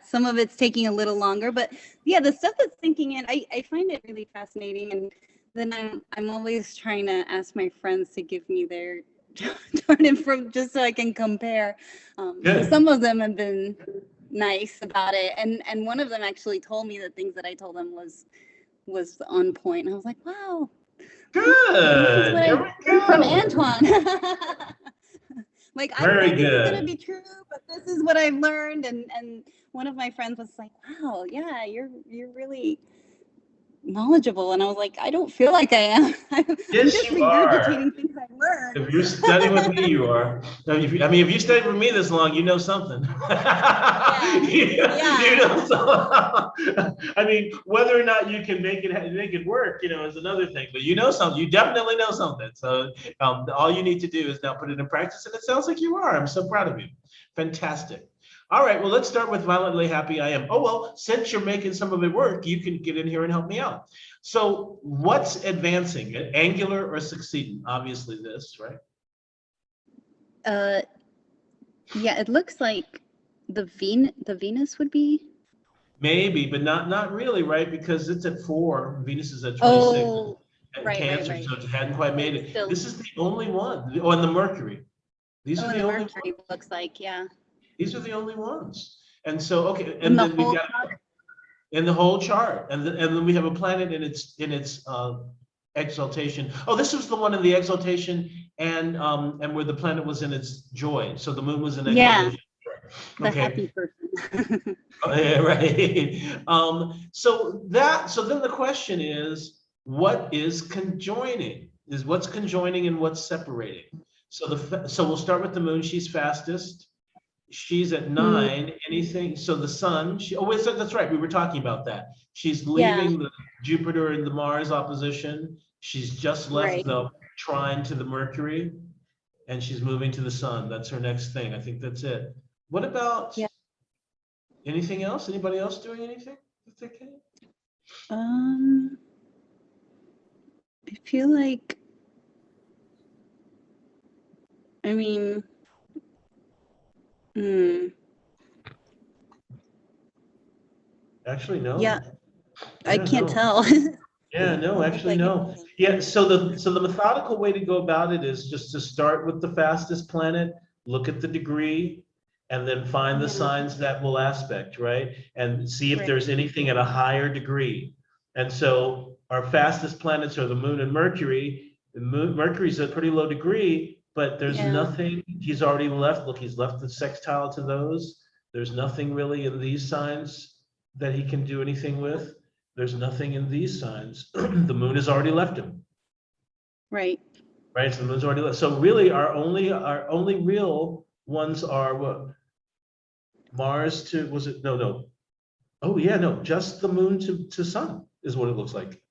some of it's taking a little longer, but yeah, the stuff that's sinking in, I find it really fascinating. And then I'm always trying to ask my friends to give me their chart info just so I can compare. Some of them have been nice about it, and one of them actually told me the things that I told them was on point. And I was like, wow. Good. This is what I heard from Antoine. Like, I don't know if this is gonna be true, but this is what I've learned. And one of my friends was like, wow, yeah, you're really knowledgeable. And I was like, I don't feel like I am. I'm just regurgitating things I've learned. If you're studying with me, you are. If you studied with me this long, you know something. You know something. I mean, whether or not you can make it work, is another thing. But you know something. You definitely know something. So all you need to do is now put it in practice, and it sounds like you are. I'm so proud of you. Fantastic. All right, well, let's start with Violently Happy I Am. Oh, well, since you're making some of it work, you can get in here and help me out. So what's advancing, angular or succeeding? Obviously this, right? Yeah, it looks like the Venus would be. Maybe, but not really, right? Because it's at 4, Venus is at 26. Oh, right, Cancer, right. So it hadn't quite made it. This is the only one. Oh, and the Mercury. These are the only Mercury ones. Looks like, yeah. These are the only ones. And so, okay, and then we've got in the whole chart, and then we have a planet in its exaltation. Oh, this was the one in the exaltation, and where the planet was in its joy. So the moon was in exaltation. The happy person. Oh, yeah, right. So then the question is, what is conjoining? What's conjoining and what's separating? So we'll start with the moon. She's fastest. She's at 9. Anything? So the sun. That's right. We were talking about that. She's leaving the Jupiter and the Mars opposition. She's just left the trine to the Mercury, and she's moving to the sun. That's her next thing. I think that's it. What about anything else? Anybody else doing anything? I feel like, I mean, Actually, no. yeah, I can't no. tell. Yeah, no, actually, no. Yeah, so the methodical way to go about it is just to start with the fastest planet, look at the degree, and then find the signs that will aspect, right? And see if there's anything at a higher degree. And so our fastest planets are the Moon and Mercury. The Moon, Mercury's at a pretty low degree, but there's nothing. He's already left. Look, he's left the sextile to those. There's nothing really in these signs that he can do anything with. There's nothing in these signs. The moon has already left him. Right. Right. So the moon's already left. So really our only real ones are what? Mars to, was it? No. Oh yeah, no, just the moon to sun is what it looks like.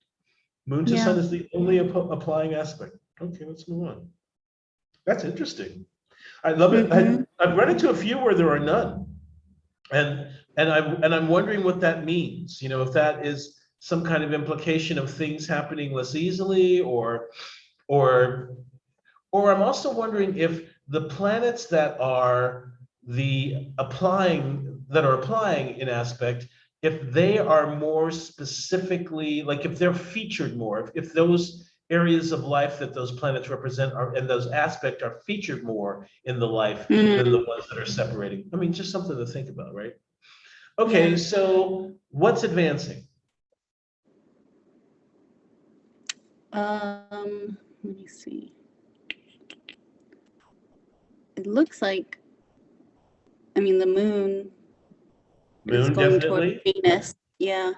Moon to sun is the only applying aspect. Okay, let's move on. That's interesting. I love it. I've run into a few where there are none. And I'm wondering what that means. You know, if that is some kind of implication of things happening less easily, or I'm also wondering if the planets that are applying in aspect, if they are more specifically, like if they're featured more, if those areas of life that those planets represent are, and those aspects are featured more in the life than the ones that are separating. I mean, just something to think about, right? Okay, so what's advancing? Let me see. It looks like, I mean, the moon is going toward Venus. Yeah.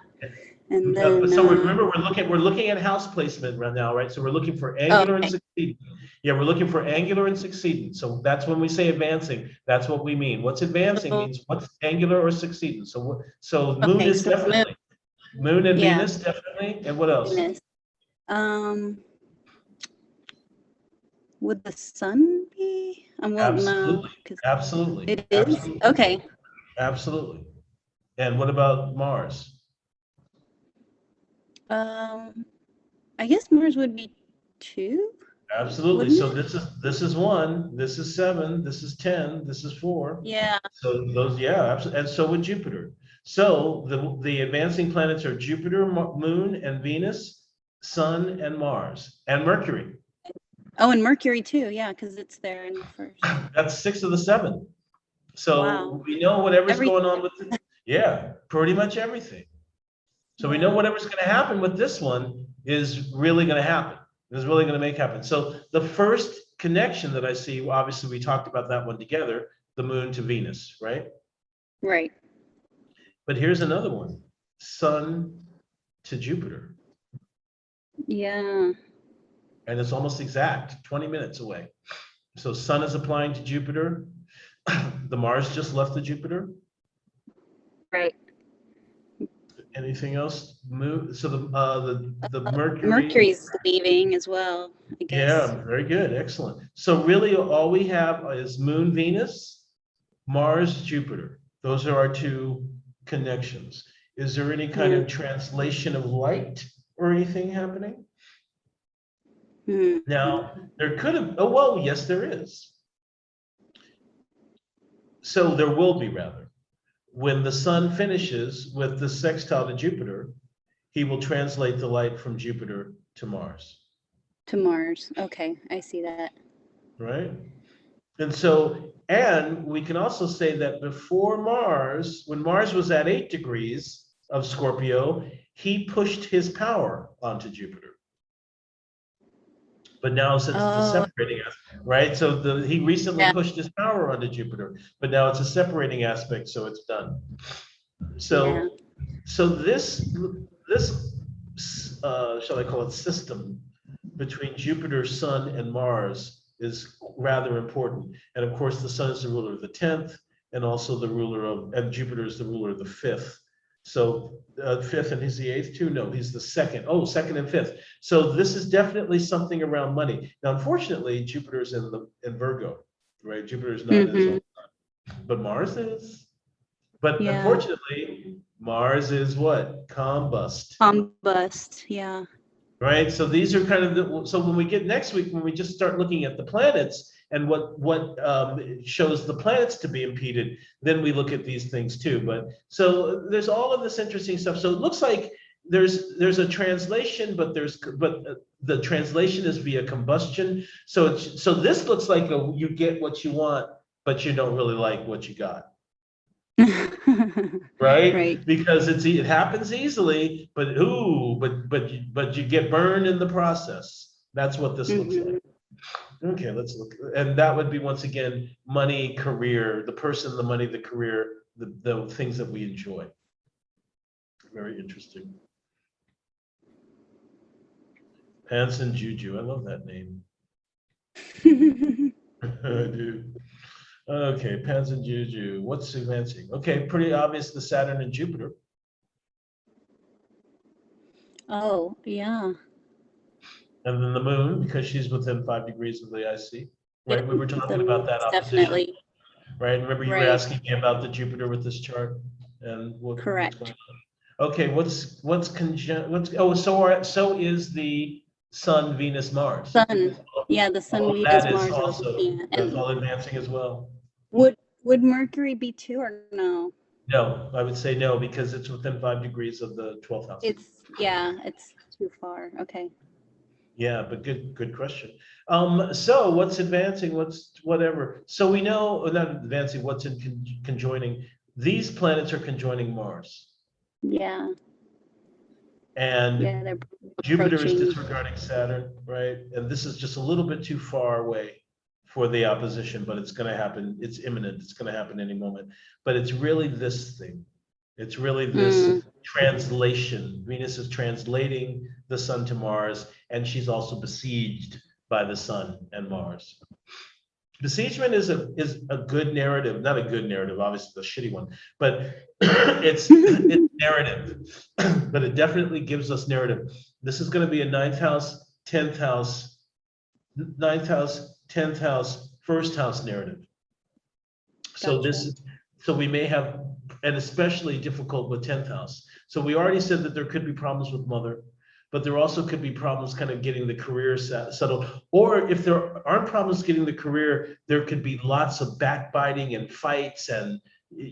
And then so remember, we're looking at house placement right now, right? So we're looking for angular and succeeding. Yeah, we're looking for angular and succeeding. So that's when we say advancing, that's what we mean. What's advancing means what's angular or succeeding. So moon is definitely moon and Venus, definitely. And what else? Venus. Would the sun be? Absolutely. Absolutely. It is? Absolutely. Okay. Absolutely. And what about Mars? I guess Mars would be 2. Absolutely. So this is 1, this is 7, this is 10, this is 4. Yeah. So those, absolutely. And so would Jupiter. So the advancing planets are Jupiter, Moon, and Venus, Sun, and Mars, and Mercury. Oh, and Mercury too. Yeah, because it's there in the first. That's 6 of the 7. So we know whatever's going on with pretty much everything. So we know whatever's going to happen with this one is really going to happen. Is really going to make happen. So the first connection that I see, obviously we talked about that one together, the moon to Venus, right? Right. But here's another one, Sun to Jupiter. Yeah. And it's almost exact, 20 minutes away. So Sun is applying to Jupiter. The Mars just left the Jupiter. Right. Anything else? So the Mercury. Mercury's leaving as well, I guess. Yeah, very good, excellent. So really, all we have is Moon, Venus, Mars, Jupiter. Those are our 2 connections. Is there any kind of translation of light or anything happening? Now, there could have. Oh well, yes, there is. So there will be, rather. When the sun finishes with the sextile to Jupiter, he will translate the light from Jupiter to Mars. To Mars. Okay, I see that. Right? And so, and we can also say that before Mars, when Mars was at 8 degrees of Scorpio, he pushed his power onto Jupiter. But now since it's a separating aspect, right? So he recently pushed his power onto Jupiter, but now it's a separating aspect, so it's done. So this shall I call it system between Jupiter, Sun, and Mars is rather important. And of course, the Sun is the ruler of the 10th, and also the ruler of, and Jupiter is the ruler of the 5th. So fifth, and he's the eighth too? No, he's the second. Oh, second and fifth. So this is definitely something around money. Now, unfortunately, Jupiter's in Virgo, right? Jupiter's not his own sign, but Mars is. But Yeah. unfortunately, Mars is what? Combust. Combust, yeah. Right? So these are kind of so when we get next week, when we just start looking at the planets and what shows the planets to be impeded, then we look at these things too. But so there's all of this interesting stuff. So it looks like there's a translation, but the translation is via combustion. So this looks like you get what you want, but you don't really like what you got. Right? Because it happens easily, but you get burned in the process. That's what this looks like. Okay, let's look. And that would be, once again, money, career, the person, the money, the career, the things that we enjoy. Very interesting. Hanson Juju, I love that name. I do. Okay, Pans and Juju. What's advancing? Okay, pretty obvious, the Saturn and Jupiter. Oh, yeah. And then the moon, because she's within 5 degrees of the IC. Right? Yep, We were talking the about that opposition. definitely. Right? Remember you were asking me about the Jupiter with this chart and what's going on. Okay, so is the Sun, Venus, Mars. Sun. Yeah, the Sun, Venus, Mars. That's all advancing as well. Would Mercury be 2 or no? No, I would say no, because it's within 5 degrees of the 12th house. It's too far. Okay. Yeah, but good question. So what's advancing? What's whatever? So we know, not advancing, what's in conjoining. These planets are conjoining Mars. Yeah. And Jupiter is disregarding Saturn, right? And this is just a little bit too far away for the opposition, but it's going to happen. It's imminent. It's going to happen any moment. But it's really this thing. It's really this translation. Venus is translating the Sun to Mars, and she's also besieged by the Sun and Mars. Besiegement is a good narrative, not a good narrative, obviously the shitty one, but it's narrative. But it definitely gives us narrative. This is going to be a 9th house, 10th house, 9th house, 10th house, 1st house narrative. So so we may have, and especially difficult with 10th house. So we already said that there could be problems with mother, but there also could be problems kind of getting the career settled. Or if there aren't problems getting the career, there could be lots of backbiting and fights and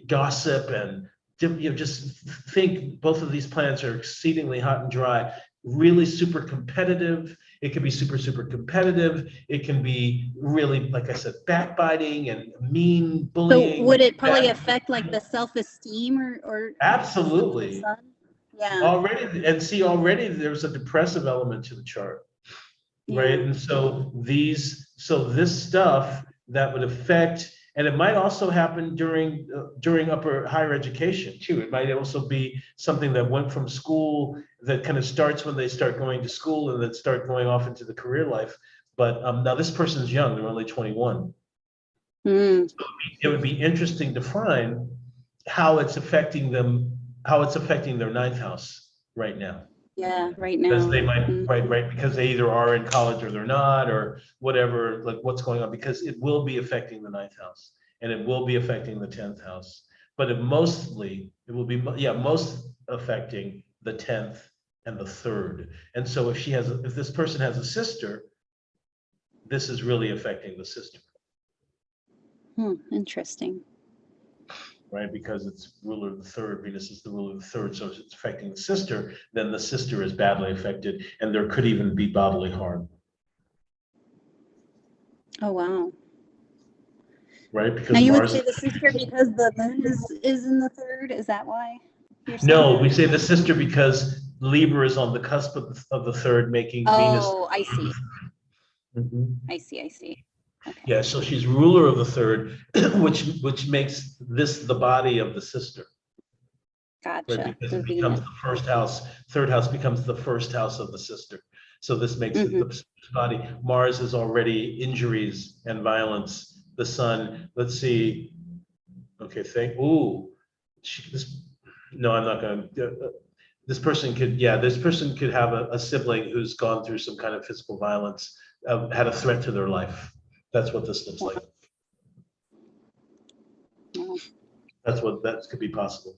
gossip, and just think both of these planets are exceedingly hot and dry, really super competitive. It can be super competitive. It can be really, like I said, backbiting and mean bullying. So would it probably affect like the self-esteem or absolutely? Yeah. Already there's a depressive element to the chart, right? And so this stuff that would affect, and it might also happen during higher education too. It might also be something that went from school, that kind of starts when they start going to school and then start going off into the career life. But now this person's young; they're only 21. So it would be interesting to find how it's affecting them. How it's affecting their 9th house right now. Yeah, right now. Because they might, right, because they either are in college or they're not, or whatever, like what's going on, because it will be affecting the 9th house and it will be affecting the 10th house. But it will be most affecting the 10th and the 3rd. And so if this person has a sister, this is really affecting the sister. Interesting. Right, because it's ruler of the 3rd, Venus is the ruler of the 3rd, so if it's affecting the sister, then the sister is badly affected, and there could even be bodily harm. Oh wow! Right, because now you Mars, would say the sister because the moon is in the 3rd. Is that why? No, we say the sister because Libra is on the cusp of the 3rd, making Venus. Oh, I see. I see. Okay. Yeah, so she's ruler of the 3rd, which makes this the body of the sister. Gotcha. Right, because it becomes the 1st house. 3rd house becomes the 1st house of the sister. So this makes it the body. Mars is already injuries and violence. The Sun, let's see. Okay, No, I'm not going to. This person could have a sibling who's gone through some kind of physical violence, had a threat to their life. That's what this looks like. That could be possible.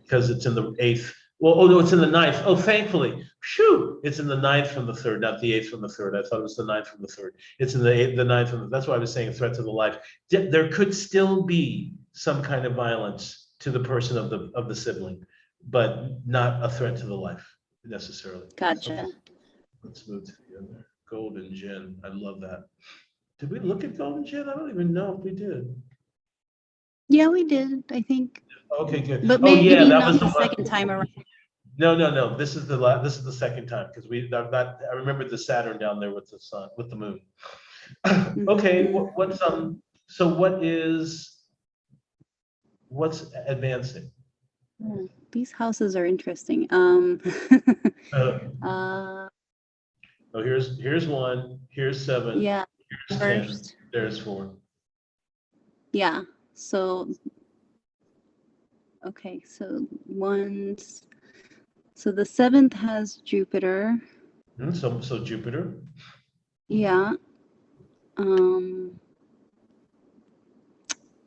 Because it's in the 8th. Well, oh no, it's in the 9th. Oh, thankfully, phew, it's in the 9th from the 3rd, not the 8th from the 3rd. I thought it was the 9th from the 3rd. It's in the 9th from the. That's why I was saying a threat to the life. There could still be some kind of violence to the person of the sibling, but not a threat to the life necessarily. Gotcha. So let's move to the other. Golden Gin. I love that. Did we look at Golden Gin? I don't even know if we did. Yeah, we did, I think. Okay, good. But maybe that not was the second time around. No. This is the second time because I remember the Saturn down there with the sun, with the moon. Okay, what's advancing? These houses are interesting. Oh, here's 1. Here's 7. Yeah. Here's First. 10. There's 4. Yeah. So. Okay. So So the 7th has Jupiter. So Jupiter. Yeah.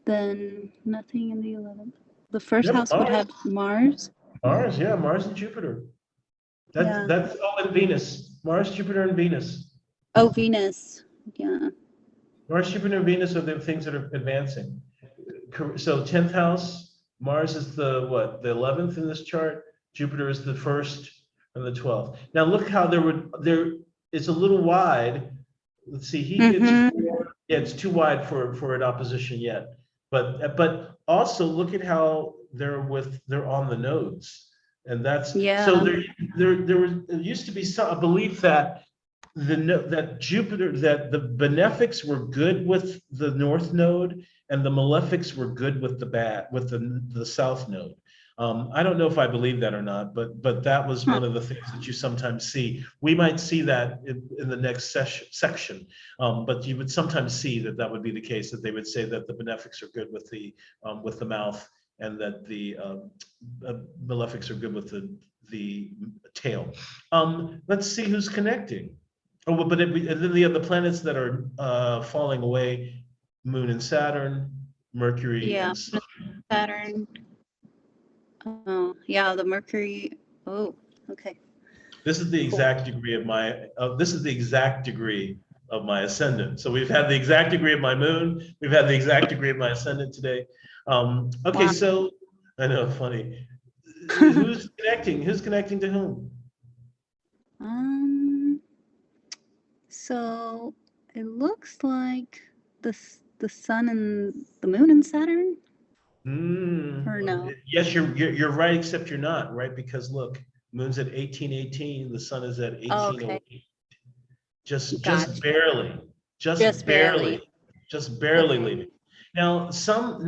Then nothing in the 11th. The first house would have Mars. Mars, yeah, Mars and Jupiter. That's and Venus. Mars, Jupiter, and Venus. Oh, Venus. Yeah. Mars, Jupiter, and Venus are the things that are advancing. So 10th house, Mars is the 11th in this chart. Jupiter is the 1st and the 12th. Now look how it's a little wide. Let's see, he gets 4. Yeah, it's too wide for an opposition yet. But also look at how they're on the nodes. And that's so there used to be a belief that Jupiter, that the benefics were good with the north node and the malefics were good with the south node. I don't know if I believe that or not, but that was one of the things that you sometimes see. We might see that in the next section, but you would sometimes see that would be the case, that they would say that the benefics are good with the mouth, and that the malefics are good with the tail. Let's see who's connecting. Oh, but and then the other planets that are falling away: Moon and Saturn, Mercury and Sun. Saturn. Oh, yeah, the Mercury. Oh, okay. This is the exact degree of my. This is the exact degree of my ascendant. So we've had the exact degree of my moon. We've had the exact degree of my ascendant today. Okay, wow. So I know, funny. Who's connecting? Who's connecting to whom? So it looks like the Sun and the Moon and Saturn. Or no? Yes, you're right, except you're not, right? Because look, Moon's at 1818, the Sun is at 1808. Oh, okay. Just barely. Just barely leaving. Now some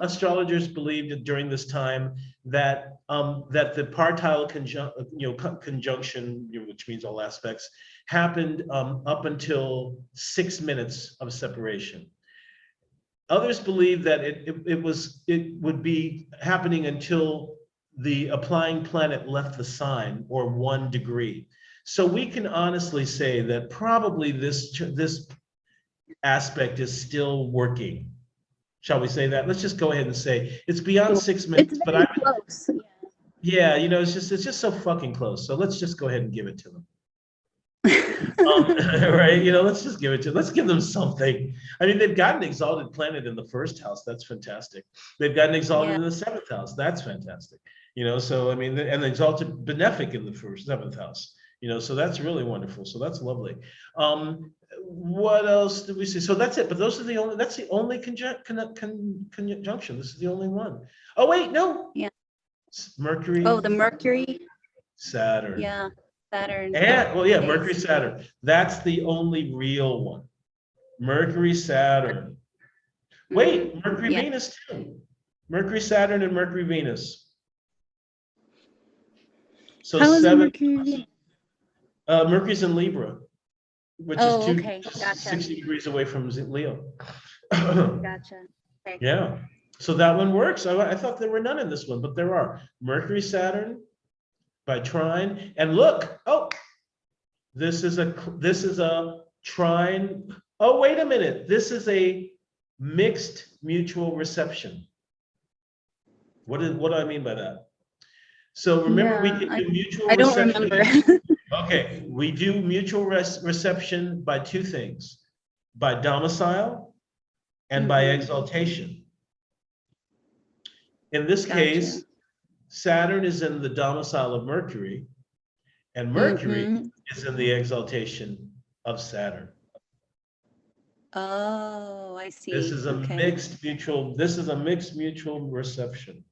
astrologers believed that during this time that the partile conjunction, which means all aspects, happened up until 6 minutes of separation. Others believe that it would be happening until the applying planet left the sign, or 1 degree. So we can honestly say that probably this aspect is still working. Shall we say that? Let's just go ahead and say it's beyond 6 minutes. But I close. Yeah, it's just so fucking close. So let's just go ahead and give it to them. Right, let's just give it to them. Let's give them something. I mean, they've got an exalted planet in the 1st house. That's fantastic. They've got an exalted in the 7th house. That's fantastic. So I mean, and the exalted benefic in the 7th house. So that's really wonderful. So that's lovely. What else did we see? So that's it. But that's the only conjunction. This is the only one. Oh wait, no. Yeah. Mercury. Oh, the Mercury. Saturn. Yeah. Saturn. And well, yeah, Mercury, Saturn. That's the only real one. Mercury, Saturn. Wait, Mercury, Venus too. Mercury, Saturn, and Mercury, Venus. So how 7. Mercury? Mercury's in Libra, which is okay. Gotcha. 60 degrees away from Leo. Gotcha. Okay. Yeah. So that one works. I thought there were none in this one, but there are. Mercury, Saturn by trine. And look, oh, this is a trine. Oh, wait a minute. This is a mixed mutual reception. What do I mean by that? So remember, we can do mutual I don't reception. remember. Okay, we do mutual reception by two things, by domicile and by exaltation. In this case, Saturn is in the domicile of Mercury, and Mercury is in the exaltation of Saturn. Oh, I see. This is a mixed mutual reception.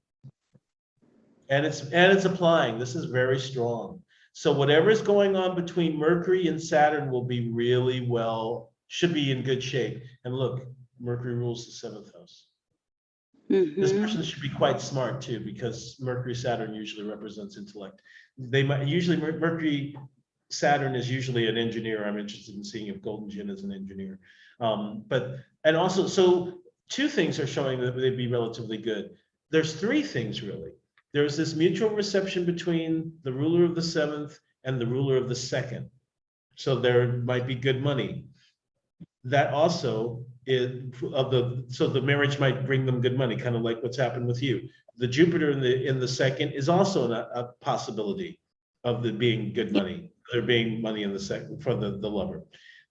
And it's applying. This is very strong. So whatever is going on between Mercury and Saturn will be really should be in good shape. And look, Mercury rules the 7th house. This person should be quite smart too, because Mercury Saturn usually represents intellect. They might usually Mercury Saturn is usually an engineer. I'm interested in seeing if Golden Jinn is an engineer. And also, so two things are showing that they'd be relatively good. There's three things really. There's this mutual reception between the ruler of the 7th and the ruler of the 2nd. So there might be good money. That also so the marriage might bring them good money, kind of like what's happened with you. The Jupiter in the 2nd is also a possibility of there being good money. There being money in the 2nd for the lover.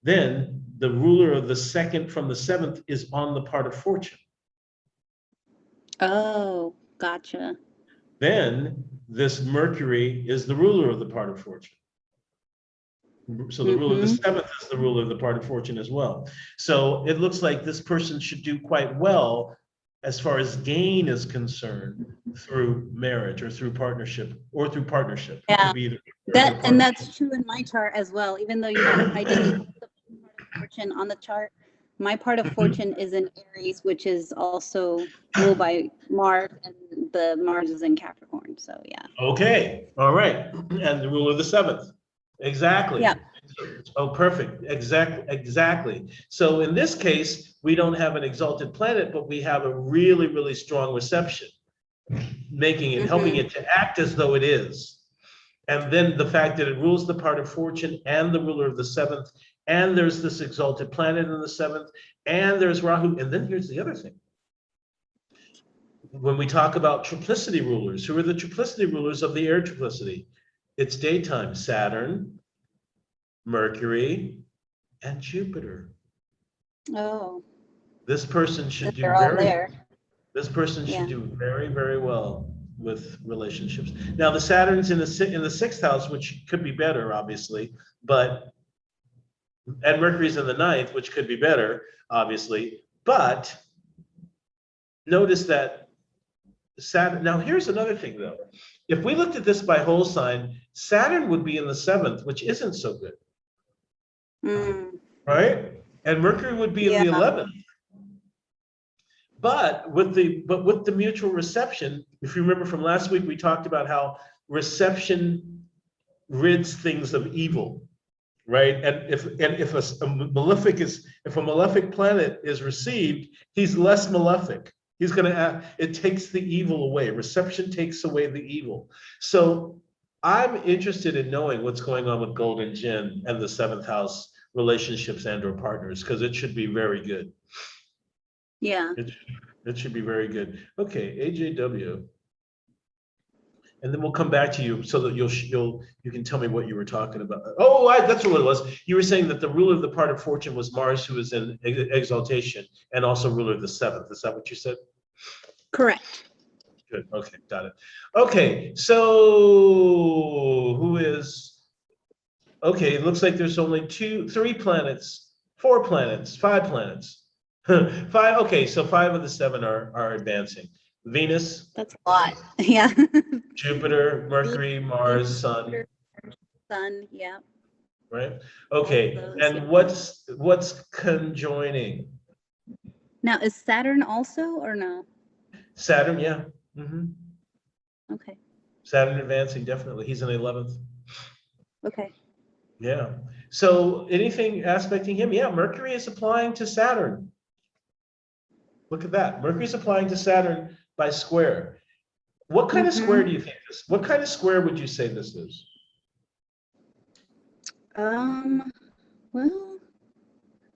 Then the ruler of the 2nd from the 7th is on the part of fortune. Oh, gotcha. Then this Mercury is the ruler of the part of fortune. So the ruler of the 7th is the ruler of the part of fortune as well. So it looks like this person should do quite well as far as gain is concerned through marriage or through partnership. Yeah, that's true in my chart as well. Even though I didn't put the part of fortune on the chart, my part of fortune is in Aries, which is also ruled by Mars, and the Mars is in Capricorn. So yeah. Okay, all right, and the ruler of the 7th. Exactly. Yeah. Oh, perfect. Exactly. So in this case, we don't have an exalted planet, but we have a really, really strong reception, making it, helping it to act as though it is. And then the fact that it rules the part of fortune and the ruler of the 7th, and there's this exalted planet in the 7th, and there's Rahu. And then here's the other thing. When we talk about triplicity rulers, who are the triplicity rulers of the air triplicity? It's daytime, Saturn, Mercury, and Jupiter. Oh. This person should do This person should do very, very well with relationships. Now the Saturn's in the 6th house, which could be better, obviously, and Mercury's in the 9th, which could be better, obviously. But notice that Saturn. Now here's another thing, though. If we looked at this by whole sign, Saturn would be in the 7th, which isn't so good. Right? And Mercury would be in the 11th. But with the mutual reception, if you remember from last week, we talked about how reception rids things of evil, right? And if a malefic planet is received, he's less malefic. He's going to it takes the evil away. Reception takes away the evil. So I'm interested in knowing what's going on with Golden Jinn and the 7th house relationships and or partners, because it should be very good. Yeah. It should be very good. Okay, AJW. And then we'll come back to you so that you can tell me what you were talking about. Oh, that's what it was. You were saying that the ruler of the part of fortune was Mars, who is in exaltation, and also ruler of the 7th. Is that what you said? Correct. Good. Okay, got it. Okay, so who is? Okay, it looks like there's only 3 planets, 4 planets, 5 planets. 5. Okay, so 5 of the 7 are advancing. Venus. That's a lot. Yeah. Jupiter, Mercury, Mars, Sun. Sun, yeah. Right. Okay. And what's conjoining? Now, is Saturn also or no? Saturn, yeah. Okay. Saturn advancing, definitely. He's in the 11th. Okay. Yeah. So anything aspecting him? Yeah, Mercury is applying to Saturn. Look at that. Mercury's applying to Saturn by square. What kind of square do you think this? What kind of square would you say this is? Well,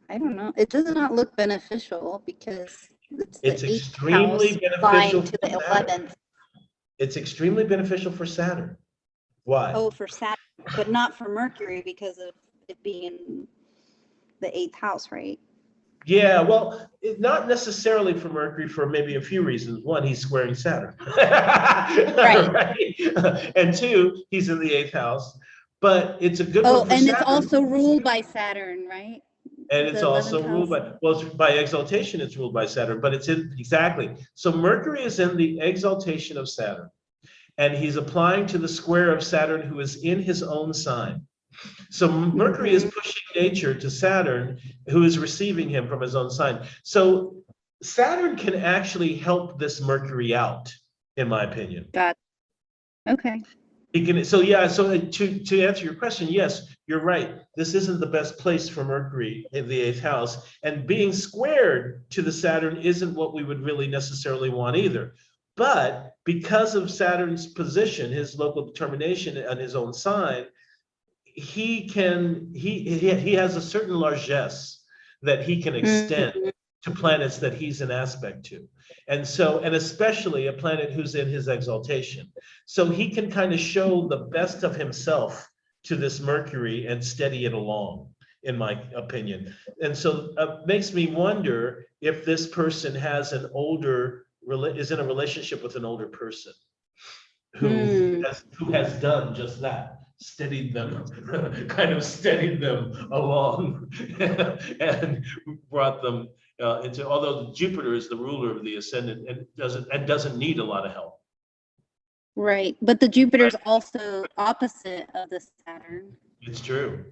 I don't know. It does not look beneficial because It's the 8th extremely house beneficial flying to for the Saturn. 11th. It's extremely beneficial for Saturn. Why? Oh, for Saturn, but not for Mercury because of it being in the 8th house, right? Yeah, well, not necessarily for Mercury for maybe a few reasons. One, he's squaring Saturn. Right? And two, he's in the 8th house. But it's a good one for and Saturn. it's also ruled by Saturn, right? And it's The also 11th ruled house. by, well, by exaltation, it's ruled by Saturn, but it's in, exactly. So Mercury is in the exaltation of Saturn, and he's applying to the square of Saturn, who is in his own sign. So Mercury is pushing nature to Saturn, who is receiving him from his own sign. So Saturn can actually help this Mercury out, in my opinion. Got it. Okay. He can, so yeah, so to answer your question, yes, you're right. This isn't the best place for Mercury in the 8th house, and being squared to the Saturn isn't what we would really necessarily want either. But because of Saturn's position, his local determination and his own sign, he has a certain largesse that he can extend to planets that he's an aspect to. And so, and especially a planet who's in his exaltation. So he can kind of show the best of himself to this Mercury and steady it along, in my opinion. And so it makes me wonder if this person has an older, is in a relationship with an older person who has done just that. Steadied them, kind of steadied them along and brought them into, although Jupiter is the ruler of the ascendant and doesn't need a lot of help. Right. But the Jupiter's also opposite of the Saturn. It's true,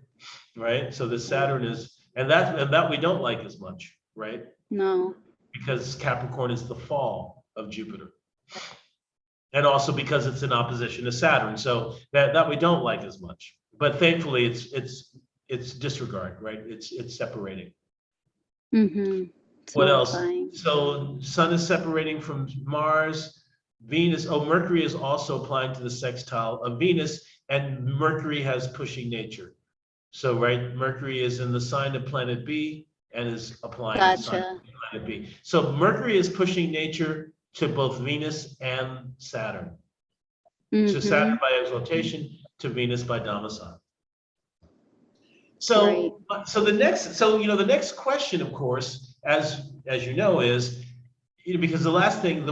right? So the Saturn is, and that we don't like as much, right? No. Because Capricorn is the fall of Jupiter. And also because it's in opposition to Saturn, so that we don't like as much. But thankfully, it's disregard, right? It's separating. What else? So Sun is separating from Mars. Venus. Oh, Mercury is also applying to the sextile of Venus, and Mercury has pushing nature. So right, Mercury is in the sign of planet B and is applying to the sign of planet B. So Mercury is pushing nature to both Venus and Saturn. So Saturn by exaltation, to Venus by domicile. So, the next question, of course, as you know, is, because the last thing,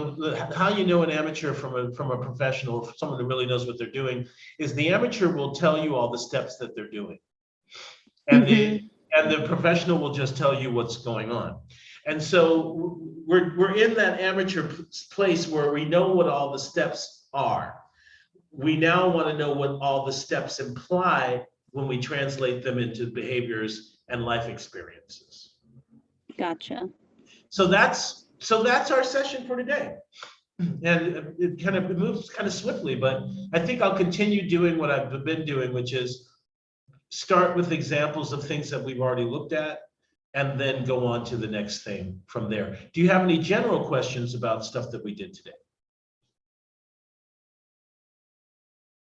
how you know an amateur from a professional, or someone who really knows what they're doing, is the amateur will tell you all the steps that they're doing, and the professional will just tell you what's going on. And so we're in that amateur place where we know what all the steps are. We now want to know what all the steps imply when we translate them into behaviors and life experiences. Gotcha. So that's our session for today. And it moves kind of swiftly, but I think I'll continue doing what I've been doing, which is start with examples of things that we've already looked at, and then go on to the next thing from there. Do you have any general questions about stuff that we did today?